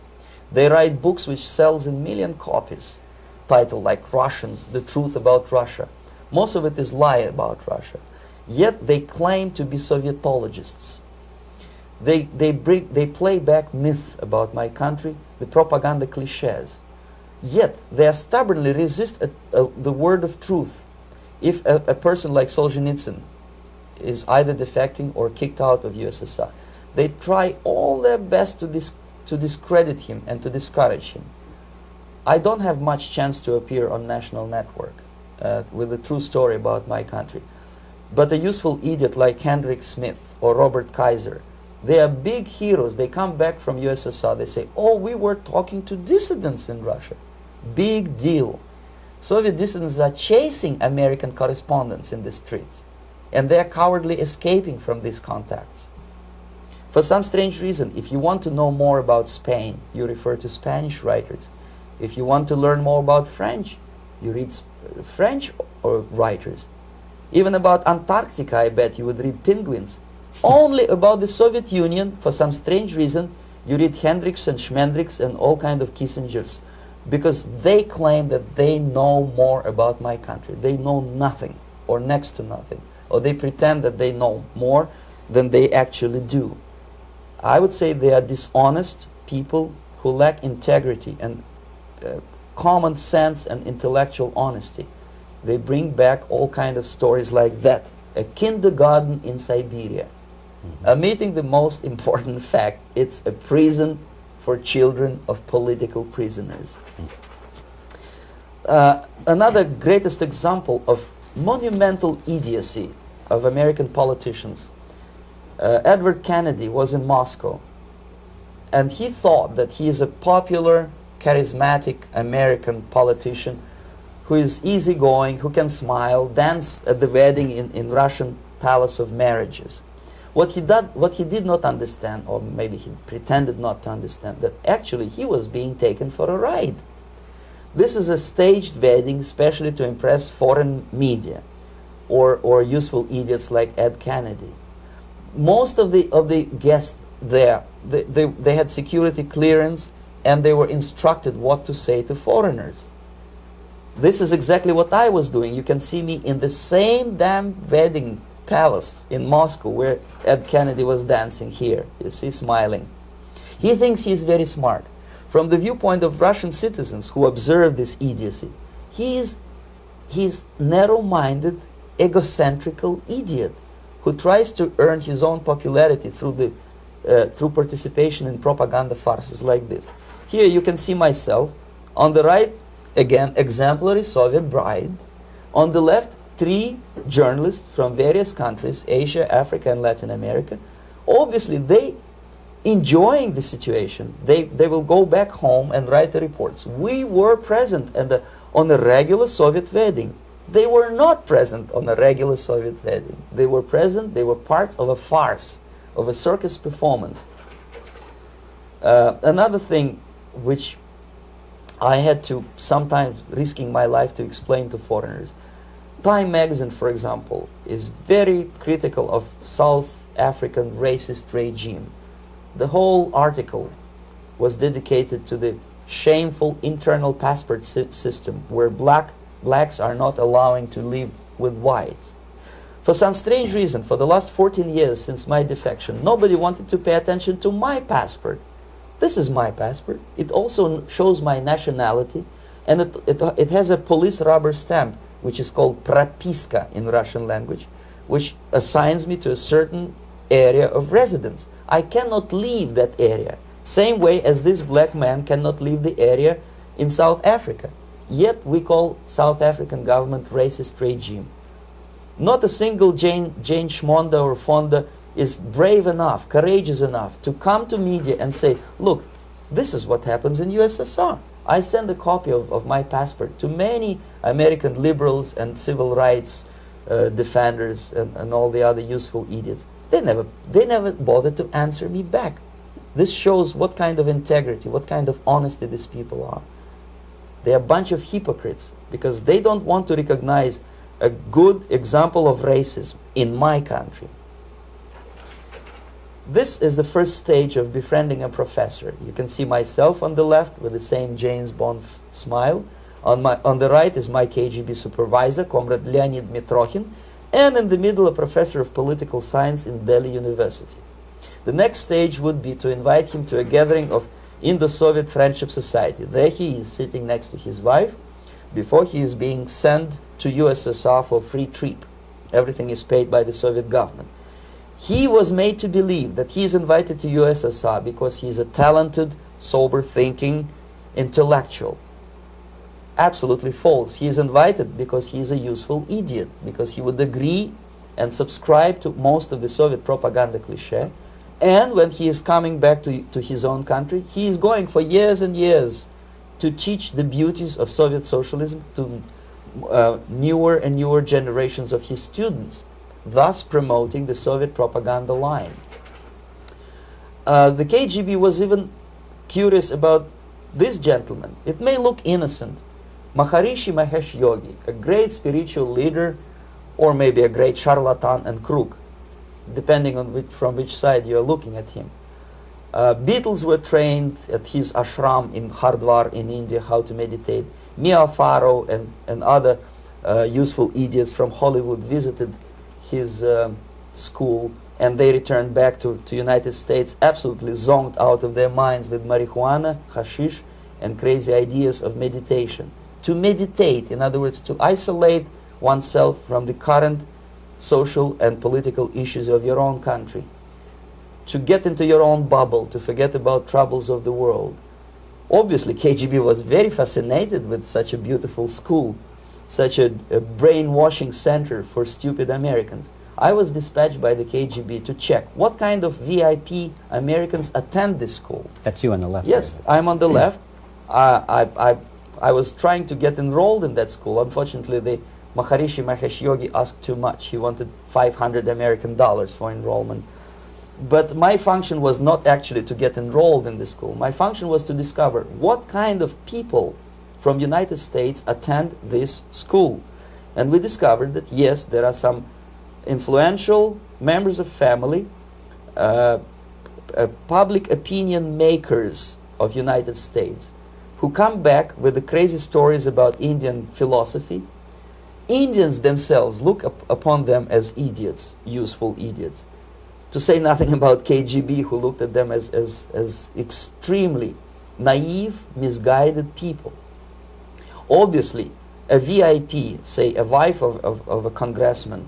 They write books which sells in million copies, titled like Russians, The Truth About Russia. Most of it is lie about Russia. Yet they claim to be Sovietologists. They play back myth about my country, the propaganda cliches. Yet they stubbornly resist the word of truth. If a person like Solzhenitsyn is either defecting or kicked out of USSR, they try all their best to discredit him and to discourage him. I don't have much chance to appear on national network with a true story about my country. But a useful idiot like Hendrik Smith or Robert Kaiser, they are big heroes. They come back from USSR. They say, oh, we were talking to dissidents in Russia. Big deal. Soviet dissidents are chasing American correspondents in the streets, and they are cowardly escaping from these contacts. For some strange reason, if you want to know more about Spain, you refer to Spanish writers. If you want to learn more about French, you read French writers. Even about Antarctica, I bet you would read Penguins. Only about the Soviet Union, for some strange reason, you read Hendricks and Schmendricks and all kind of Kissingers, because they claim that they know more about my country. They know nothing. or next to nothing, or they pretend that they know more than they actually do. I would say they are dishonest people who lack integrity and common sense and intellectual honesty. They bring back all kind of stories like that. A kindergarten in Siberia. Omitting the most important fact, it's a prison for children of political prisoners. Another greatest example of monumental idiocy of American politicians. Edward Kennedy was in Moscow, and he thought that he is a popular, charismatic American politician who is easygoing, who can smile, dance at the wedding in Russian Palace of Marriages. What he did not understand, or maybe he pretended not to understand, that actually he was being taken for a ride. This is a staged wedding, especially to impress foreign media or useful idiots like Ed Kennedy. Most of the guests there, they had security clearance, and they were instructed what to say to foreigners. This is exactly what I was doing. You can see me in the same damn wedding palace in Moscow where Ed Kennedy was dancing here. You see, smiling. He thinks he's very smart. From the viewpoint of Russian citizens who observe this idiocy, he's narrow-minded, egocentrical idiot who tries to earn his own popularity through participation in propaganda farces like this. Here you can see myself. On the right, again, exemplary Soviet bride. On the left, 3 journalists from various countries, Asia, Africa, and Latin America. Obviously, they enjoying the situation. They will go back home and write the reports. We were present on a regular Soviet wedding. They were not present on a regular Soviet wedding. They were present, they were part of a farce, of a circus performance. Another thing which I had to sometimes risking my life to explain to foreigners. Time magazine, for example, is very critical of South African racist regime. The whole article was dedicated to the shameful internal passport system where blacks are not allowing to live with whites. For some strange reason, for the last 14 years since my defection, nobody wanted to pay attention to my passport. This is my passport. It also shows my nationality, and it has a police rubber stamp, which is called propiska in Russian language, which assigns me to a certain area of residence. I cannot leave that area, same way as this black man cannot leave the area in South Africa. Yet we call South African government racist regime. Not a single Jane Schmonda or Fonda is brave enough, courageous enough to come to media and say, look, this is what happens in USSR. I send a copy of my passport to many American liberals and civil rights defenders and all the other useful idiots. They never bothered to answer me back. This shows what kind of integrity, what kind of honesty these people are. They are a bunch of hypocrites because they don't want to recognize a good example of racism in my country. This is the first stage of befriending a professor. You can see myself on the left with the same James Bond smile. On the right is my KGB supervisor, Comrade Leonid Mitrokhin, and in the middle a professor of political science in Delhi University. The next stage would be to invite him to a gathering of Indo-Soviet Friendship Society. There he is sitting next to his wife before he is being sent to USSR for a free trip. Everything is paid by the Soviet government. He was made to believe that he is invited to USSR because he is a talented, sober-thinking intellectual. Absolutely false. He is invited because he is a useful idiot, because he would agree and subscribe to most of the Soviet propaganda cliché. And when he is coming back to his own country, he is going for years and years to teach the beauties of Soviet socialism to newer and newer generations of his students, thus promoting the Soviet propaganda line. The KGB was even curious about this gentleman. It may look innocent. Maharishi Mahesh Yogi, a great spiritual leader, or maybe a great charlatan and crook, depending on from which side you are looking at him. Beatles were trained at his ashram in Hardwar in India how to meditate. Mia Farrow and other useful idiots from Hollywood visited his school, and they returned back to United States absolutely zonked out of their minds with marijuana, hashish, and crazy ideas of meditation. To meditate, in other words, to isolate oneself from the current social and political issues of your own country, to get into your own bubble, to forget about troubles of the world. Obviously, KGB was very fascinated with such a beautiful school, such a brainwashing center for stupid Americans. I was dispatched by the KGB to check what kind of VIP Americans attend this school. That's you on the left. Yes, there. I'm on the left. I was trying to get enrolled in that school. Unfortunately, the Maharishi Mahesh Yogi asked too much. He wanted $500 American for enrollment. But my function was not actually to get enrolled in the school. My function was to discover what kind of people from United States attend this school. And we discovered that, yes, there are some influential members of family, public opinion makers of United States, who come back with the crazy stories about Indian philosophy. Indians themselves look upon them as idiots, useful idiots. To say nothing about KGB, who looked at them as extremely naive, misguided people. Obviously, a VIP, say a wife of a congressman,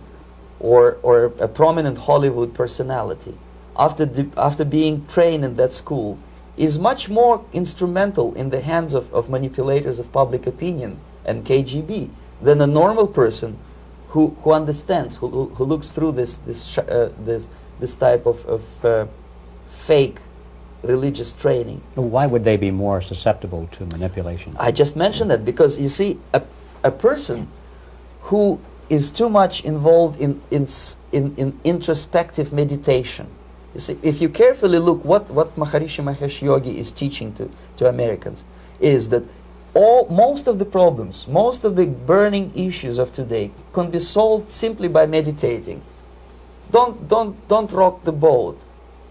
or a prominent Hollywood personality, after being trained in that school, is much more instrumental in the hands of manipulators of public opinion and KGB than a normal person who understands, who looks through this type of fake religious training. Why would they be more susceptible to manipulation? I just mentioned that because, you see, a person who is too much involved in introspective meditation. You see, if you carefully look what Maharishi Mahesh Yogi is teaching to Americans, is that most of the problems, most of the burning issues of today can be solved simply by meditating. Don't rock the boat.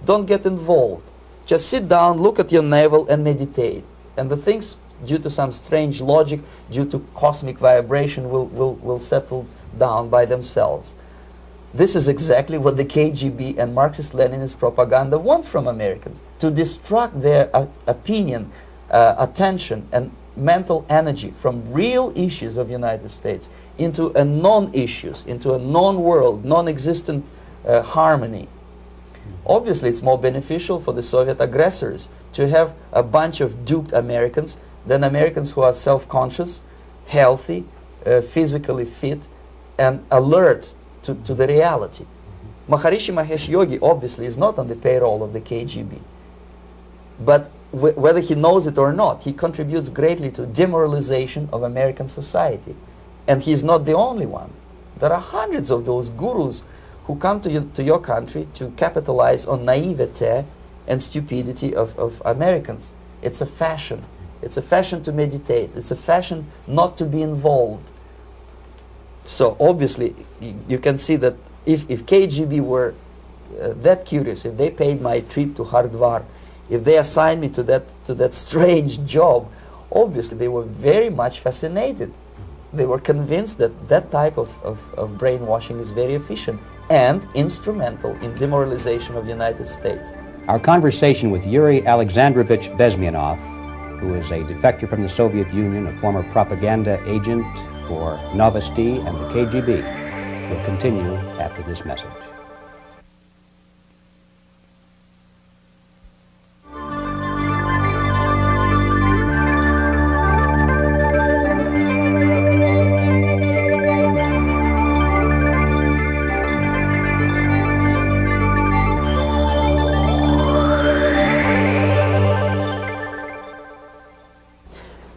Don't get involved. Just sit down, look at your navel, and meditate. And the things, due to some strange logic, due to cosmic vibration, will settle down by themselves. This is exactly what the KGB and Marxist-Leninist propaganda wants from Americans, to distract their opinion, attention, and mental energy from real issues of the United States into a non-issues, into a non-world, non-existent harmony. Obviously, it's more beneficial for the Soviet aggressors to have a bunch of duped Americans than Americans who are self-conscious, healthy, physically fit, and alert to the reality. Maharishi Mahesh Yogi obviously is not on the payroll of the KGB. But whether he knows it or not, he contributes greatly to demoralization of American society. And he's not the only one. There are hundreds of those gurus who come to your country to capitalize on naivete and stupidity of Americans. It's a fashion. It's a fashion to meditate. It's a fashion not to be involved. So obviously, you can see that if KGB were that curious, if they paid my trip to Hardwar, if they assigned me to that strange job, obviously they were very much fascinated. They were convinced that that type of brainwashing is very efficient and instrumental in demoralization of the United States. Our conversation with Yuri Alexandrovich Bezmenov, who is a defector from the Soviet Union, a former propaganda agent for Novosti and the KGB, will continue after this message.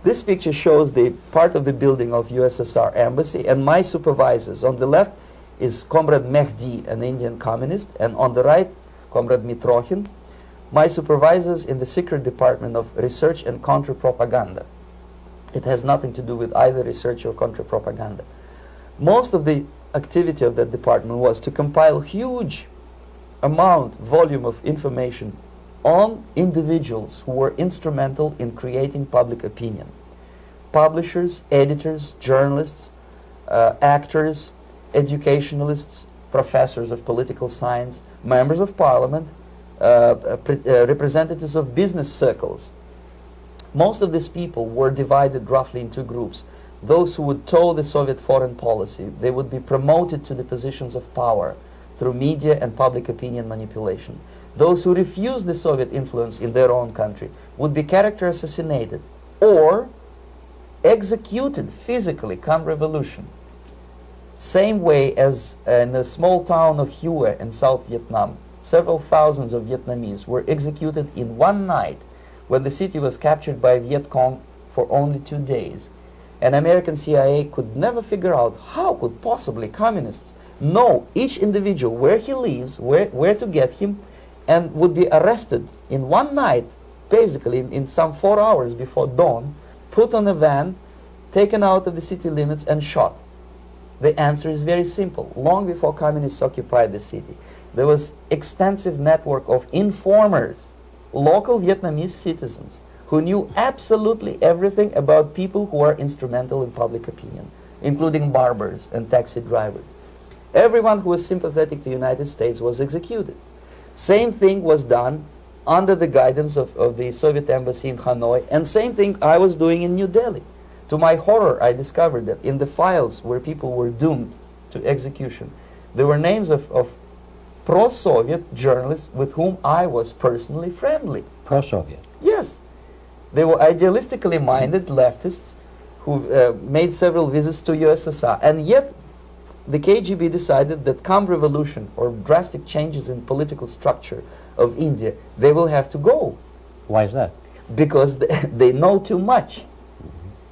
This picture shows the part of the building of USSR embassy, and my supervisors. On the left is Comrade Mehdi, an Indian communist, and on the right, Comrade Mitrokhin, my supervisors in the secret department of research and counter-propaganda. It has nothing to do with either research or counter-propaganda. Most of the activity of that department was to compile huge volume of information on individuals who were instrumental in creating public opinion. Publishers, editors, journalists, actors, educationalists, professors of political science, members of parliament, representatives of business circles. Most of these people were divided roughly in two groups. Those who would toe the Soviet foreign policy, they would be promoted to the positions of power through media and public opinion manipulation. Those who refused the Soviet influence in their own country would be character assassinated or executed physically come revolution. Same way as in the small town of Hue in South Vietnam, several thousands of Vietnamese were executed in one night when the city was captured by Viet Cong for only 2 days. And American CIA could never figure out how could possibly communists know each individual, where he lives, where to get him, and would be arrested in one night, basically in some 4 hours before dawn, put on a van, taken out of the city limits and shot. The answer is very simple. Long before communists occupied the city, there was extensive network of informers, local Vietnamese citizens, who knew absolutely everything about people who are instrumental in public opinion, including barbers and taxi drivers. Everyone who was sympathetic to the United States was executed. Same thing was done under the guidance of the Soviet embassy in Hanoi, and same thing I was doing in New Delhi. To my horror, I discovered that in the files where people were doomed to execution, there were names of pro-Soviet journalists with whom I was personally friendly. Pro-Soviet? Yes. They were idealistically minded leftists who made several visits to USSR, and yet the KGB decided that come revolution or drastic changes in political structure of India, they will have to go. Why is that? Because they know too much.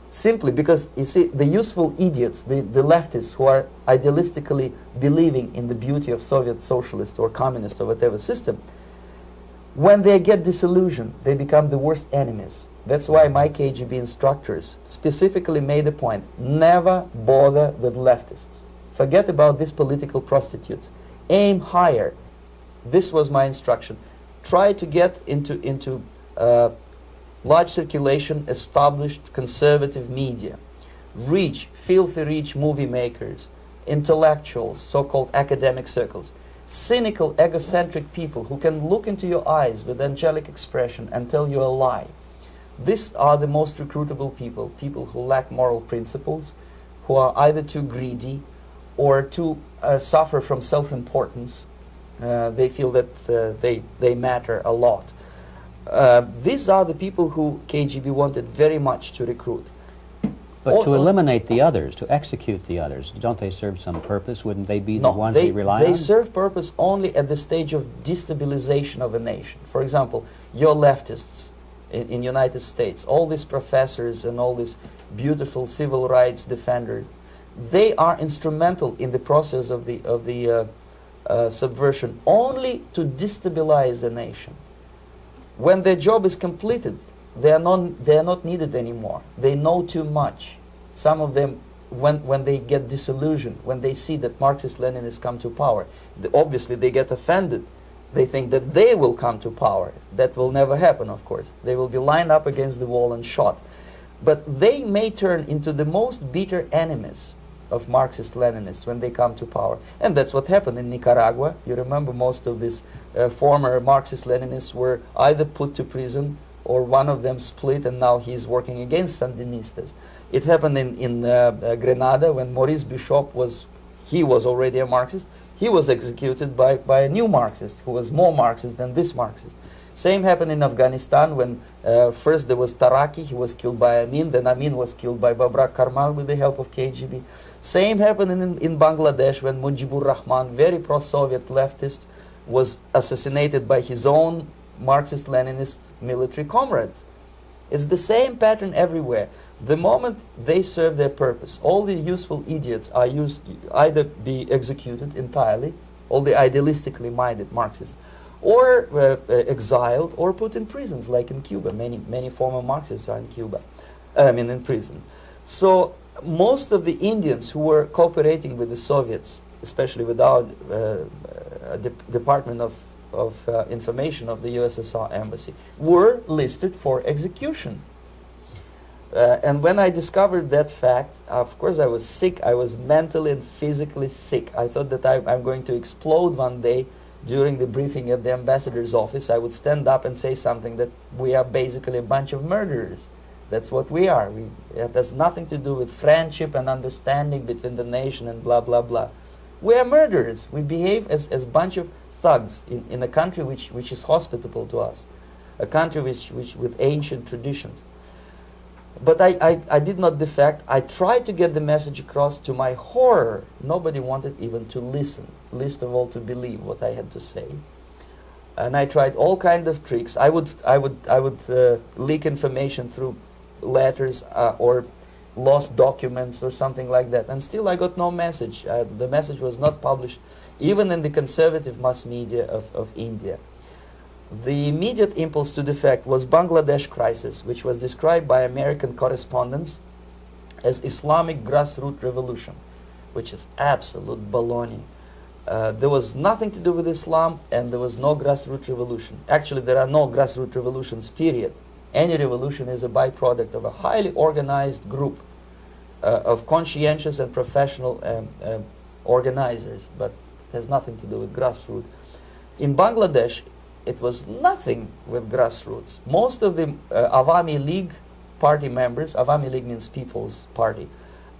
Simply because, you see, the useful idiots, the leftists who are idealistically believing in the beauty of Soviet socialist or communist or whatever system, when they get disillusioned, they become the worst enemies. That's why my KGB instructors specifically made a point, never bother with leftists. Forget about these political prostitutes. Aim higher. This was my instruction. Try to get into large circulation, established conservative media. Reach, filthy rich movie makers, intellectuals, so-called academic circles. Cynical, egocentric people who can look into your eyes with angelic expression and tell you a lie. These are the most recruitable people, people who lack moral principles, who are either too greedy or too suffer from self-importance. They feel that they matter a lot. These are the people who KGB wanted very much to recruit. But to eliminate the others, to execute the others, don't they serve some purpose? Wouldn't they be the ones they rely on? They serve purpose only at the stage of destabilization of a nation. For example, your leftists in United States, all these professors and all these beautiful civil rights defenders, they are instrumental in the process of the subversion only to destabilize the nation. When their job is completed, they are not needed anymore. They know too much. Some of them, when they get disillusioned, when they see that Marxist-Leninists come to power, obviously they get offended. They think that they will come to power. That will never happen, of course. They will be lined up against the wall and shot. But they may turn into the most bitter enemies of Marxist-Leninists when they come to power. And that's what happened in Nicaragua. You remember most of these former Marxist-Leninists were either put to prison or one of them split, and now he's working against Sandinistas. It happened in Grenada when Maurice Bishop was already a Marxist. He was executed by a new Marxist who was more Marxist than this Marxist. Same happened in Afghanistan when first there was Taraki, he was killed by Amin, then Amin was killed by Babrak Karmal with the help of KGB. Same happened in Bangladesh when Mujibur Rahman, very pro-Soviet leftist, was assassinated by his own Marxist-Leninist military comrades. It's the same pattern everywhere. The moment they serve their purpose, all the useful idiots are either be executed entirely, all the idealistically minded Marxists, or exiled or put in prisons, like in Cuba. Many former Marxists are in Cuba, in prison. So most of the Indians who were cooperating with the Soviets, especially with our Department of Information of the USSR Embassy, were listed for execution. And when I discovered that fact, of course I was sick. I was mentally and physically sick. I thought that I'm going to explode one day during the briefing at the ambassador's office. I would stand up and say something that we are basically a bunch of murderers. That's what we are. It has nothing to do with friendship and understanding between the nation and blah, blah, blah. We are murderers. We behave as a bunch of thugs in a country which is hospitable to us, a country which with ancient traditions. But I did not defect. I tried to get the message across. To my horror, nobody wanted even to listen, least of all to believe what I had to say. And I tried all kinds of tricks. I would leak information through letters or lost documents or something like that. And still I got no message. The message was not published, even in the conservative mass media of India. The immediate impulse to defect was Bangladesh crisis, which was described by American correspondents as Islamic grassroots revolution, which is absolute baloney. There was nothing to do with Islam, and there was no grassroots revolution. Actually, there are no grassroots revolutions, period. Any revolution is a byproduct of a highly organized group of conscientious and professional organizers, but has nothing to do with grassroots. In Bangladesh, it was nothing with grassroots. Most of the Awami League party members, Awami League means People's Party,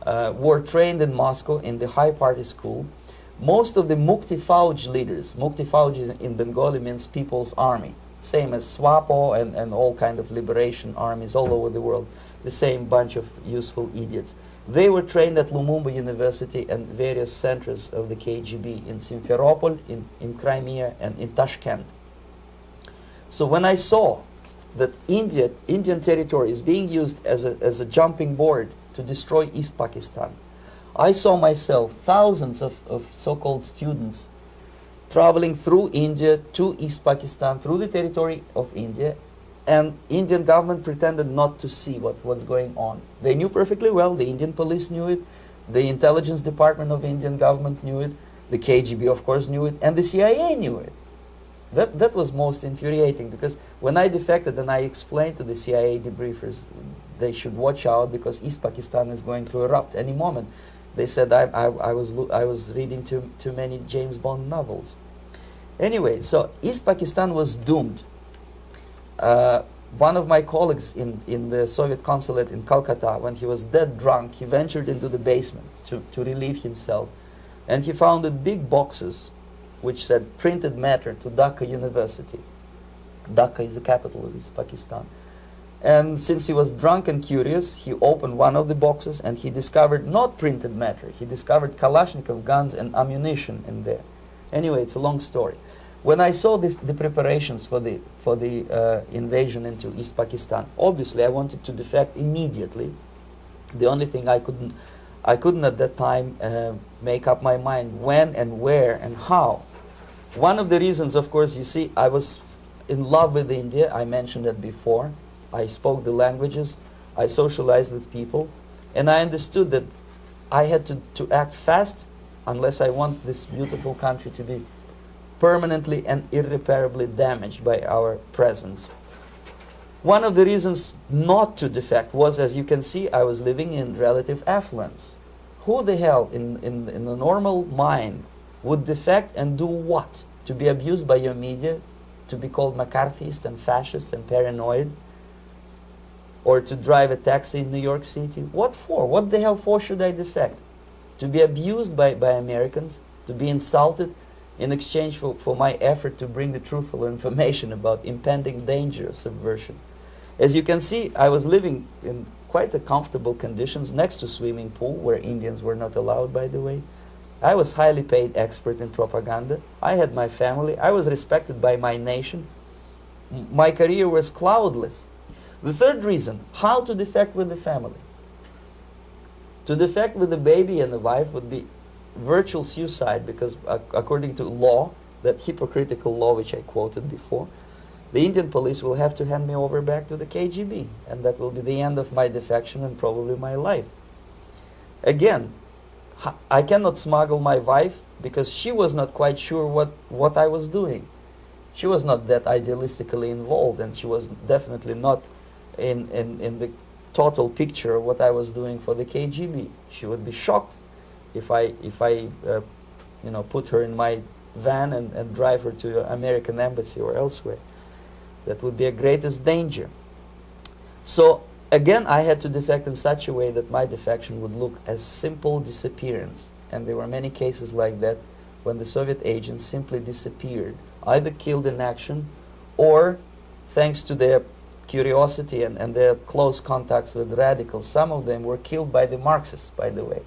were trained in Moscow in the high party school. Most of the Mukti Fauj leaders, Mukti Fauj in Bengali means People's Army, same as SWAPO and all kind of liberation armies all over the world, the same bunch of useful idiots. They were trained at Lumumba University and various centers of the KGB in Simferopol, in Crimea, and in Tashkent. So when I saw that Indian territory is being used as a jumping board to destroy East Pakistan, I saw myself thousands of so-called students traveling through India to East Pakistan, through the territory of India, and Indian government pretended not to see what's going on. They knew perfectly well, the Indian police knew it, the intelligence department of the Indian government knew it, the KGB of course knew it, and the CIA knew it. That was most infuriating, because when I defected and I explained to the CIA debriefers they should watch out because East Pakistan is going to erupt any moment, they said I was reading too many James Bond novels. Anyway, so East Pakistan was doomed. One of my colleagues in the Soviet consulate in Calcutta, when he was dead drunk, he ventured into the basement to relieve himself, and he found big boxes which said printed matter to Dhaka University. Dhaka is the capital of East Pakistan. And since he was drunk and curious, he opened one of the boxes and he discovered not printed matter. He discovered Kalashnikov guns and ammunition in there. Anyway, it's a long story. When I saw the preparations for the invasion into East Pakistan, obviously I wanted to defect immediately. The only thing I couldn't at that time make up my mind when and where and how. One of the reasons, of course, you see, I was in love with India. I mentioned that before. I spoke the languages. I socialized with people. And I understood that I had to act fast unless I want this beautiful country to be permanently and irreparably damaged by our presence. One of the reasons not to defect was, as you can see, I was living in relative affluence. Who the hell in the normal mind would defect and do what? To be abused by your media, to be called McCarthyist and fascist and paranoid, or to drive a taxi in New York City? What for? What the hell for should I defect? To be abused by Americans, to be insulted in exchange for my effort to bring the truthful information about impending danger of subversion. As you can see, I was living in quite a comfortable conditions next to swimming pool, where Indians were not allowed, by the way. I was highly paid expert in propaganda. I had my family. I was respected by my nation. My career was cloudless. The third reason, how to defect with the family. To defect with the baby and the wife would be virtual suicide, because according to law, that hypocritical law which I quoted before, the Indian police will have to hand me over back to the KGB, and that will be the end of my defection and probably my life. Again, I cannot smuggle my wife because she was not quite sure what I was doing. She was not that idealistically involved, and she was definitely not in the total picture of what I was doing for the KGB. She would be shocked if I you know, put her in my van and drive her to the American embassy or elsewhere. That would be a greatest danger. So again, I had to defect in such a way that my defection would look as simple disappearance. And there were many cases like that when the Soviet agents simply disappeared, either killed in action or, thanks to their curiosity and their close contacts with radicals, some of them were killed by the Marxists, by the way.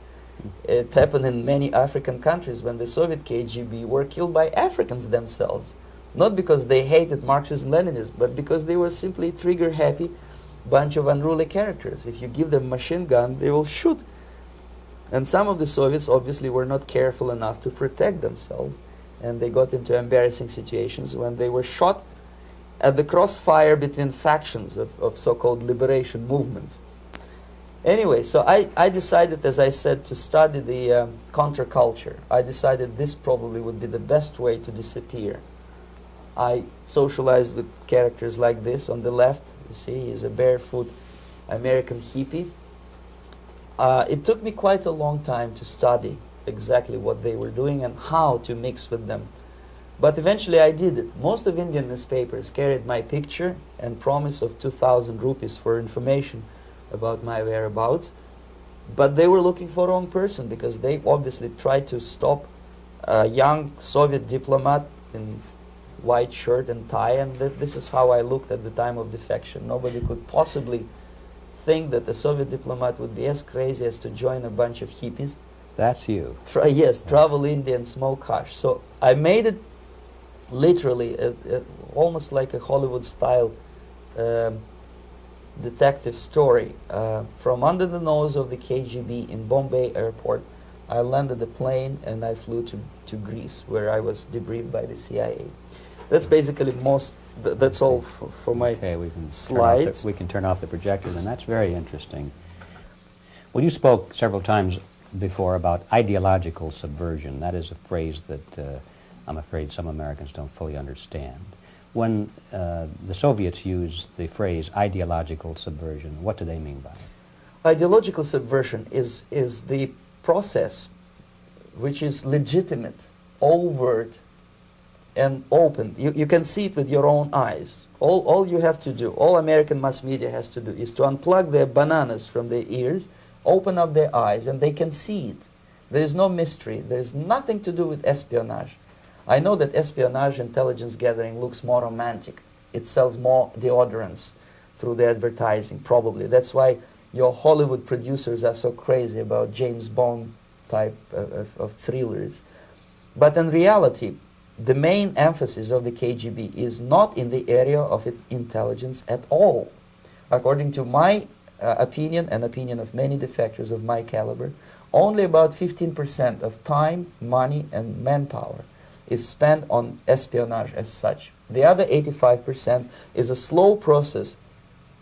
It happened in many African countries when the Soviet KGB were killed by Africans themselves. Not because they hated Marxism-Leninism, but because they were simply trigger-happy bunch of unruly characters. If you give them a machine gun, they will shoot. And some of the Soviets obviously were not careful enough to protect themselves, and they got into embarrassing situations when they were shot at the crossfire between factions of so-called liberation movements. Anyway, so I decided, as I said, to study the counterculture. I decided this probably would be the best way to disappear. I socialized with characters like this. On the left, you see, he's a barefoot American hippie. It took me quite a long time to study exactly what they were doing and how to mix with them. But eventually I did it. Most of Indian newspapers carried my picture and promise of 2,000 rupees for information about my whereabouts. But they were looking for the wrong person, because they obviously tried to stop a young Soviet diplomat in white shirt and tie, and this is how I looked at the time of defection. Nobody could possibly think that a Soviet diplomat would be as crazy as to join a bunch of hippies. That's you. Yes, travel India and smoke hash. So I made it literally almost like a Hollywood-style detective story. From under the nose of the KGB in Bombay airport, I landed the plane and I flew to Greece, where I was debriefed by the CIA. That's basically that's all for my slides. We can turn off the projector, then. That's very interesting. Well, you spoke several times before about ideological subversion. That is a phrase that I'm afraid some Americans don't fully understand. When the Soviets use the phrase ideological subversion, what do they mean by it? Ideological subversion is the process which is legitimate, overt, and open. You can see it with your own eyes. All you have to do, all American mass media has to do, is to unplug their bananas from their ears, open up their eyes, and they can see it. There is no mystery. There is nothing to do with espionage. I know that espionage intelligence gathering looks more romantic. It sells more deodorants through the advertising, probably. That's why your Hollywood producers are so crazy about James Bond type of thrillers. But in reality, the main emphasis of the KGB is not in the area of intelligence at all. According to my opinion and opinion of many defectors of my caliber, only about 15% of time, money, and manpower is spent on espionage as such. The other 85% is a slow process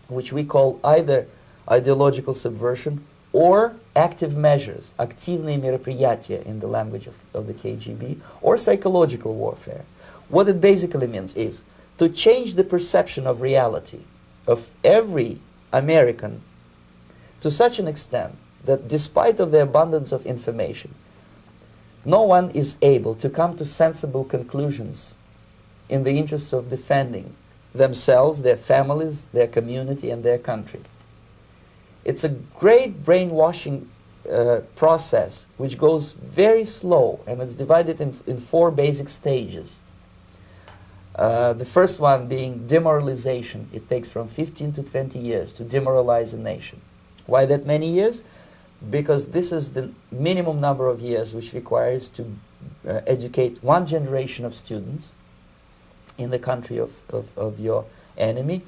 which we call either ideological subversion or active measures, активные мероприятия in the language of the KGB, or psychological warfare. What it basically means is to change the perception of reality of every American to such an extent that despite of the abundance of information, no one is able to come to sensible conclusions in the interests of defending themselves, their families, their community, and their country. It's a great brainwashing process which goes very slow, and it's divided in 4 basic stages. The first one being demoralization. It takes from 15 to 20 years to demoralize a nation. Why that many years? Because this is the minimum number of years which requires to educate one generation of students in the country of your enemy,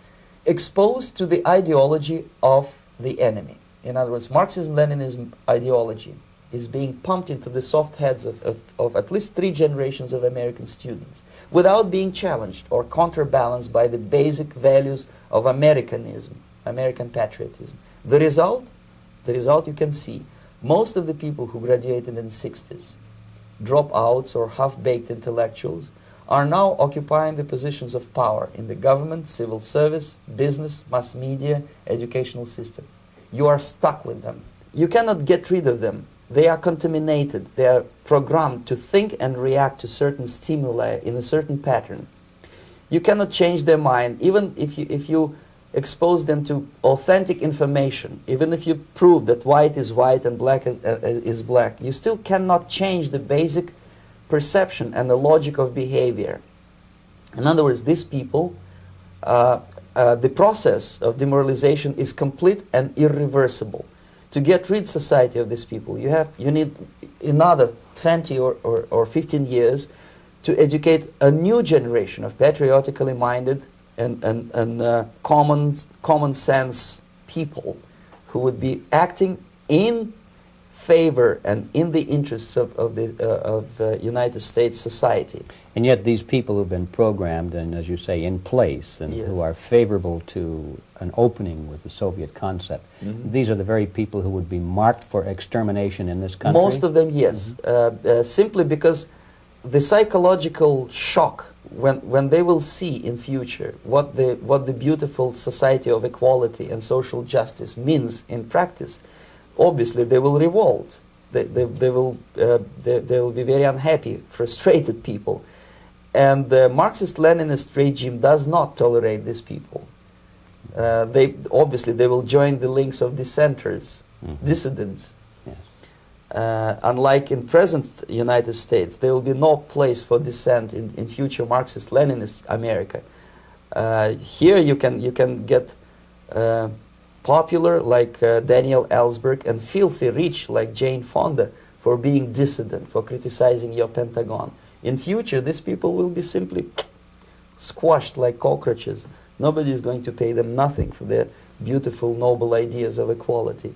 exposed to the ideology of the enemy. In other words, Marxism-Leninism ideology is being pumped into the soft heads of at least 3 generations of American students without being challenged or counterbalanced by the basic values of Americanism, American patriotism. The result you can see. Most of the people who graduated in the 60s, dropouts or half-baked intellectuals, are now occupying the positions of power in the government, civil service, business, mass media, educational system. you are stuck with them. You cannot get rid of them. They are contaminated. They are programmed to think and react to certain stimuli in a certain pattern. You cannot change their mind, even if you expose them to authentic information, even if you prove that white is white and black is black, you still cannot change the basic perception and the logic of behavior. In other words, these people, the process of demoralization is complete and irreversible. To get rid society of these people, you need another 20 or 15 years to educate a new generation of patriotically minded and common sense people who would be acting in favor and in the interests of United States society. And yet these people who've been programmed and, as you say, in place and Yes. who are favorable to an opening with the Soviet concept, these are the very people who would be marked for extermination in this country? Most of them, yes. Simply because the psychological shock when they will see in future what the beautiful society of equality and social justice means in practice, obviously they will revolt. They will be very unhappy, frustrated people. And the Marxist-Leninist regime does not tolerate these people. Obviously they will join the links of dissenters, dissidents. Unlike in present United States, there will be no place for dissent in future Marxist-Leninist America. Here you can get popular like Daniel Ellsberg and filthy rich like Jane Fonda for being dissident, for criticizing your Pentagon. In future, these people will be simply squashed like cockroaches. Nobody is going to pay them nothing for their beautiful, noble ideas of equality.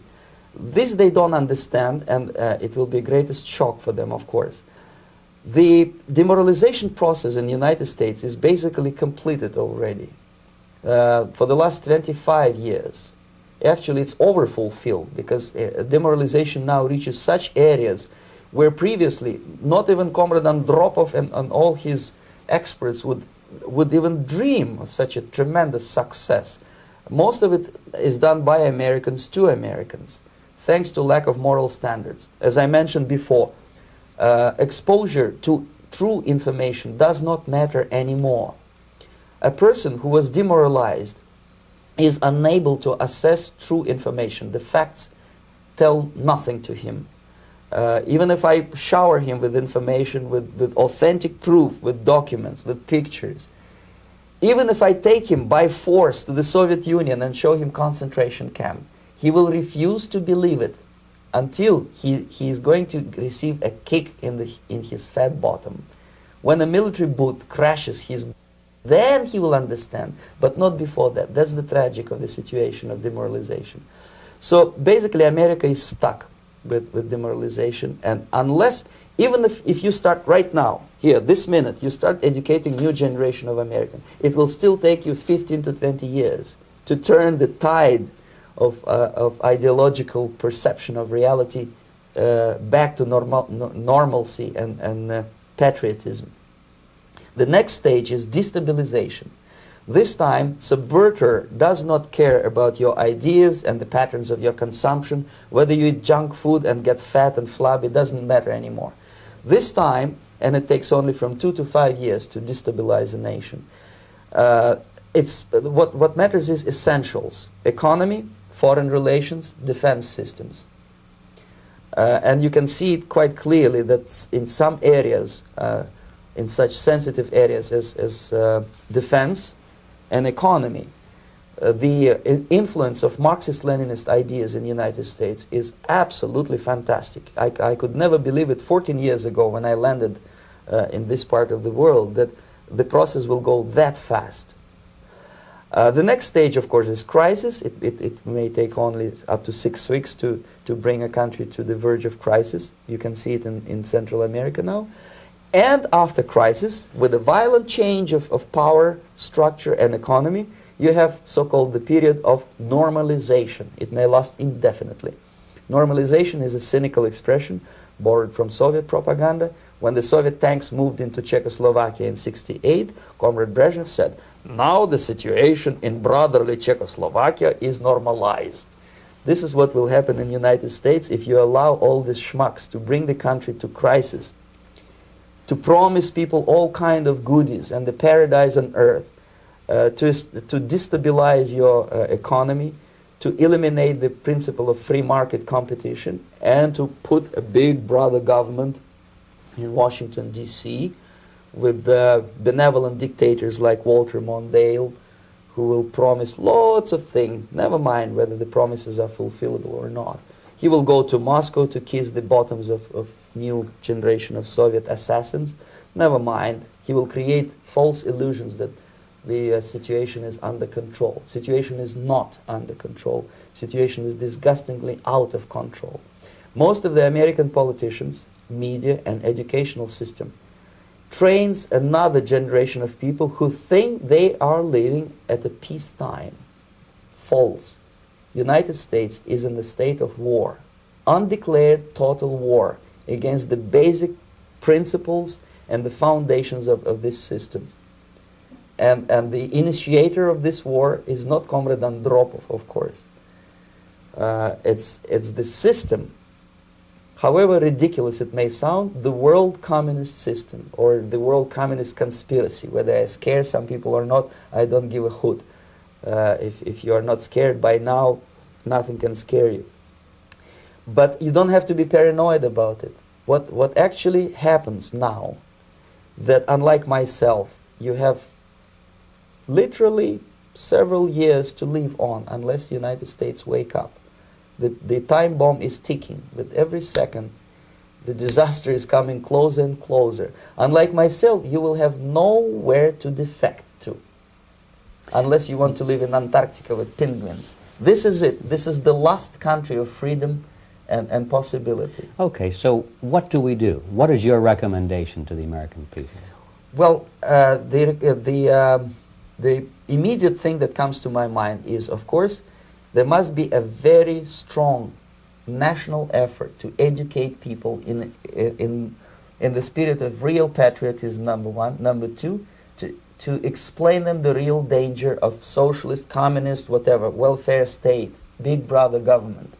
This they don't understand, and it will be greatest shock for them, of course. The demoralization process in the United States is basically completed already. For the last 25 years. Actually, it's overfulfilled because demoralization now reaches such areas where previously not even Comrade Andropov and all his experts would even dream of such a tremendous success. Most of it is done by Americans to Americans, thanks to lack of moral standards. As I mentioned before, exposure to true information does not matter anymore. A person who was demoralized is unable to assess true information. The facts tell nothing to him. Even if I shower him with information, with authentic proof, with documents, with pictures, even if I take him by force to the Soviet Union and show him concentration camp, he will refuse to believe it until he is going to receive a kick in his fat bottom. When a military boot crashes his, then he will understand, but not before that. That's the tragic of the situation of demoralization. So basically America is stuck with demoralization, and unless, even if you start right now, here, this minute, you start educating new generation of Americans, it will still take you 15 to 20 years to turn the tide of ideological perception of reality back to normalcy and patriotism. The next stage is destabilization. This time, subverter does not care about your ideas and the patterns of your consumption. Whether you eat junk food and get fat and flabby, it doesn't matter anymore. This time, and it takes only from 2 to 5 years to destabilize a nation, what matters is essentials: economy, foreign relations, defense systems. And you can see it quite clearly that in some areas, in such sensitive areas as defense and economy, the influence of Marxist-Leninist ideas in the United States is absolutely fantastic. I could never believe it 14 years ago when I landed in this part of the world that the process will go that fast. The next stage, of course, is crisis. It may take only up to 6 weeks to bring a country to the verge of crisis. You can see it in Central America now. And after crisis, with a violent change of power, structure, and economy, you have so-called the period of normalization. It may last indefinitely. Normalization is a cynical expression borrowed from Soviet propaganda. When the Soviet tanks moved into Czechoslovakia in '68, Comrade Brezhnev said, "Now the situation in brotherly Czechoslovakia is normalized." This is what will happen in the United States if you allow all these schmucks to bring the country to crisis, to promise people all kind of goodies and the paradise on earth, to destabilize your economy, to eliminate the principle of free market competition, and to put a big brother government in Washington, D.C., with benevolent dictators like Walter Mondale, who will promise lots of things, never mind whether the promises are fulfillable or not. He will go to Moscow to kiss the bottoms of new generation of Soviet assassins, never mind. He will create false illusions that the situation is under control. Situation is not under control. Situation is disgustingly out of control. Most of the American politicians, media, and educational system trains another generation of people who think they are living at a peacetime. False. United States is in the state of war, undeclared total war against the basic principles and the foundations of this system. And the initiator of this war is not Comrade Andropov, of course. It's the system. However ridiculous it may sound, the world communist system or the world communist conspiracy, whether I scare some people or not, I don't give a hoot. If you are not scared by now, nothing can scare you. But you don't have to be paranoid about it. What actually happens now, that unlike myself, you have literally several years to live on unless the United States wake up. The time bomb is ticking. With every second, the disaster is coming closer and closer. Unlike myself, you will have nowhere to defect to, unless you want to live in Antarctica with penguins. This is it. This is the last country of freedom and possibility. Okay, so what do we do? What is your recommendation to the American people? Well, the immediate thing that comes to my mind is, of course, there must be a very strong national effort to educate people in the spirit of real patriotism, number one. Number two, to explain them the real danger of socialist, communist, whatever, welfare state, big brother government.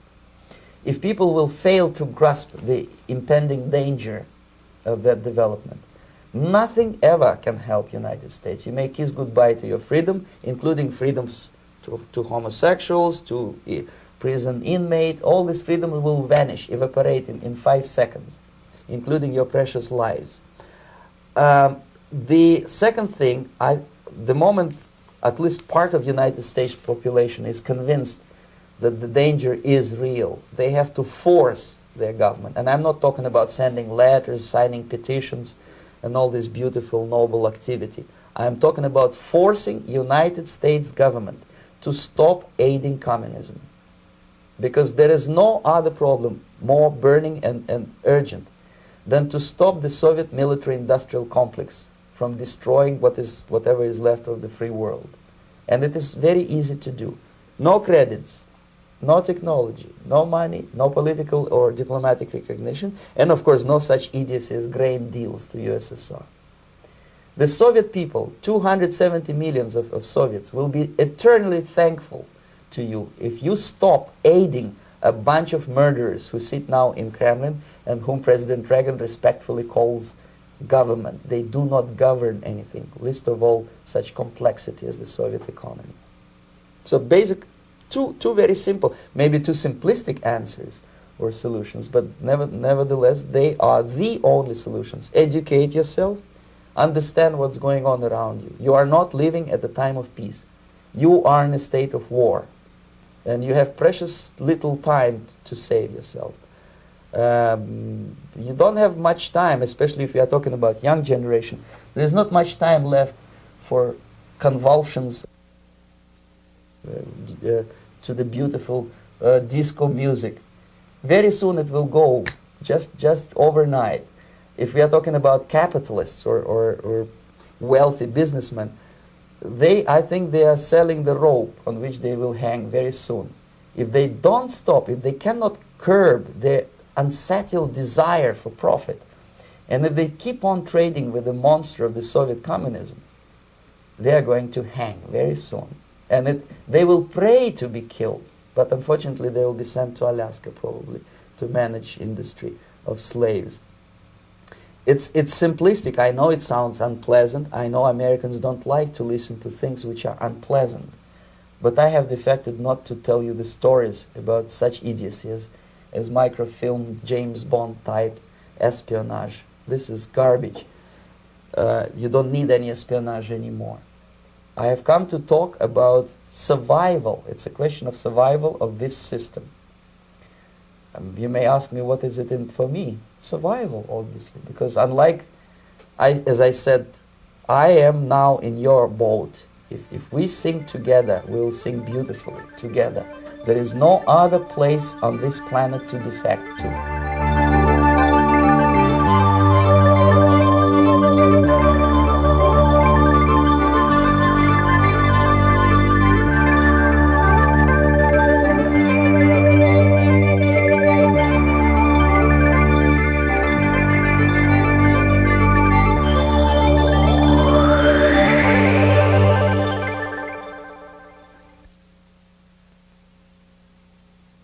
If people will fail to grasp the impending danger of that development, nothing ever can help United States. You may kiss goodbye to your freedom, including freedoms to homosexuals, to prison inmate. All these freedoms will vanish, evaporate in 5 seconds, including your precious lives. The second thing, the moment at least part of United States population is convinced that the danger is real, they have to force their government. And I'm not talking about sending letters, signing petitions, and all this beautiful, noble activity. I'm talking about forcing United States government to stop aiding communism. Because there is no other problem more burning and urgent than to stop the Soviet military-industrial complex from destroying whatever is left of the free world. And it is very easy to do. No credits, no technology, no money, no political or diplomatic recognition, and of course no such idiocy as grain deals to USSR. The Soviet people, 270 millions of Soviets, will be eternally thankful to you if you stop aiding a bunch of murderers who sit now in Kremlin and whom President Reagan respectfully calls government. They do not govern anything, least of all such complexity as the Soviet economy. So basic, two very simple, maybe too simplistic answers or solutions, but nevertheless they are the only solutions. Educate yourself, understand what's going on around you. You are not living at the time of peace. You are in a state of war, and you have precious little time to save yourself. You don't have much time, especially if you are talking about young generation. There's not much time left for convulsions to the beautiful disco music. Very soon it will go, just overnight. If we are talking about capitalists or wealthy businessmen, I think they are selling the rope on which they will hang very soon. If they don't stop, if they cannot curb their unsettled desire for profit, and if they keep on trading with the monster of the Soviet communism, they are going to hang very soon. And they will pray to be killed, but unfortunately they will be sent to Alaska probably to manage industry of slaves. It's simplistic. I know it sounds unpleasant. I know Americans don't like to listen to things which are unpleasant. But I have defected not to tell you the stories about such idiocy as microfilm, James Bond type espionage. This is garbage. You don't need any espionage anymore. I have come to talk about survival. It's a question of survival of this system. You may ask me, what is it in for me? Survival, obviously, because unlike, as I said, I am now in your boat. If we sing together, we'll sing beautifully together. There is no other place on this planet to defect to.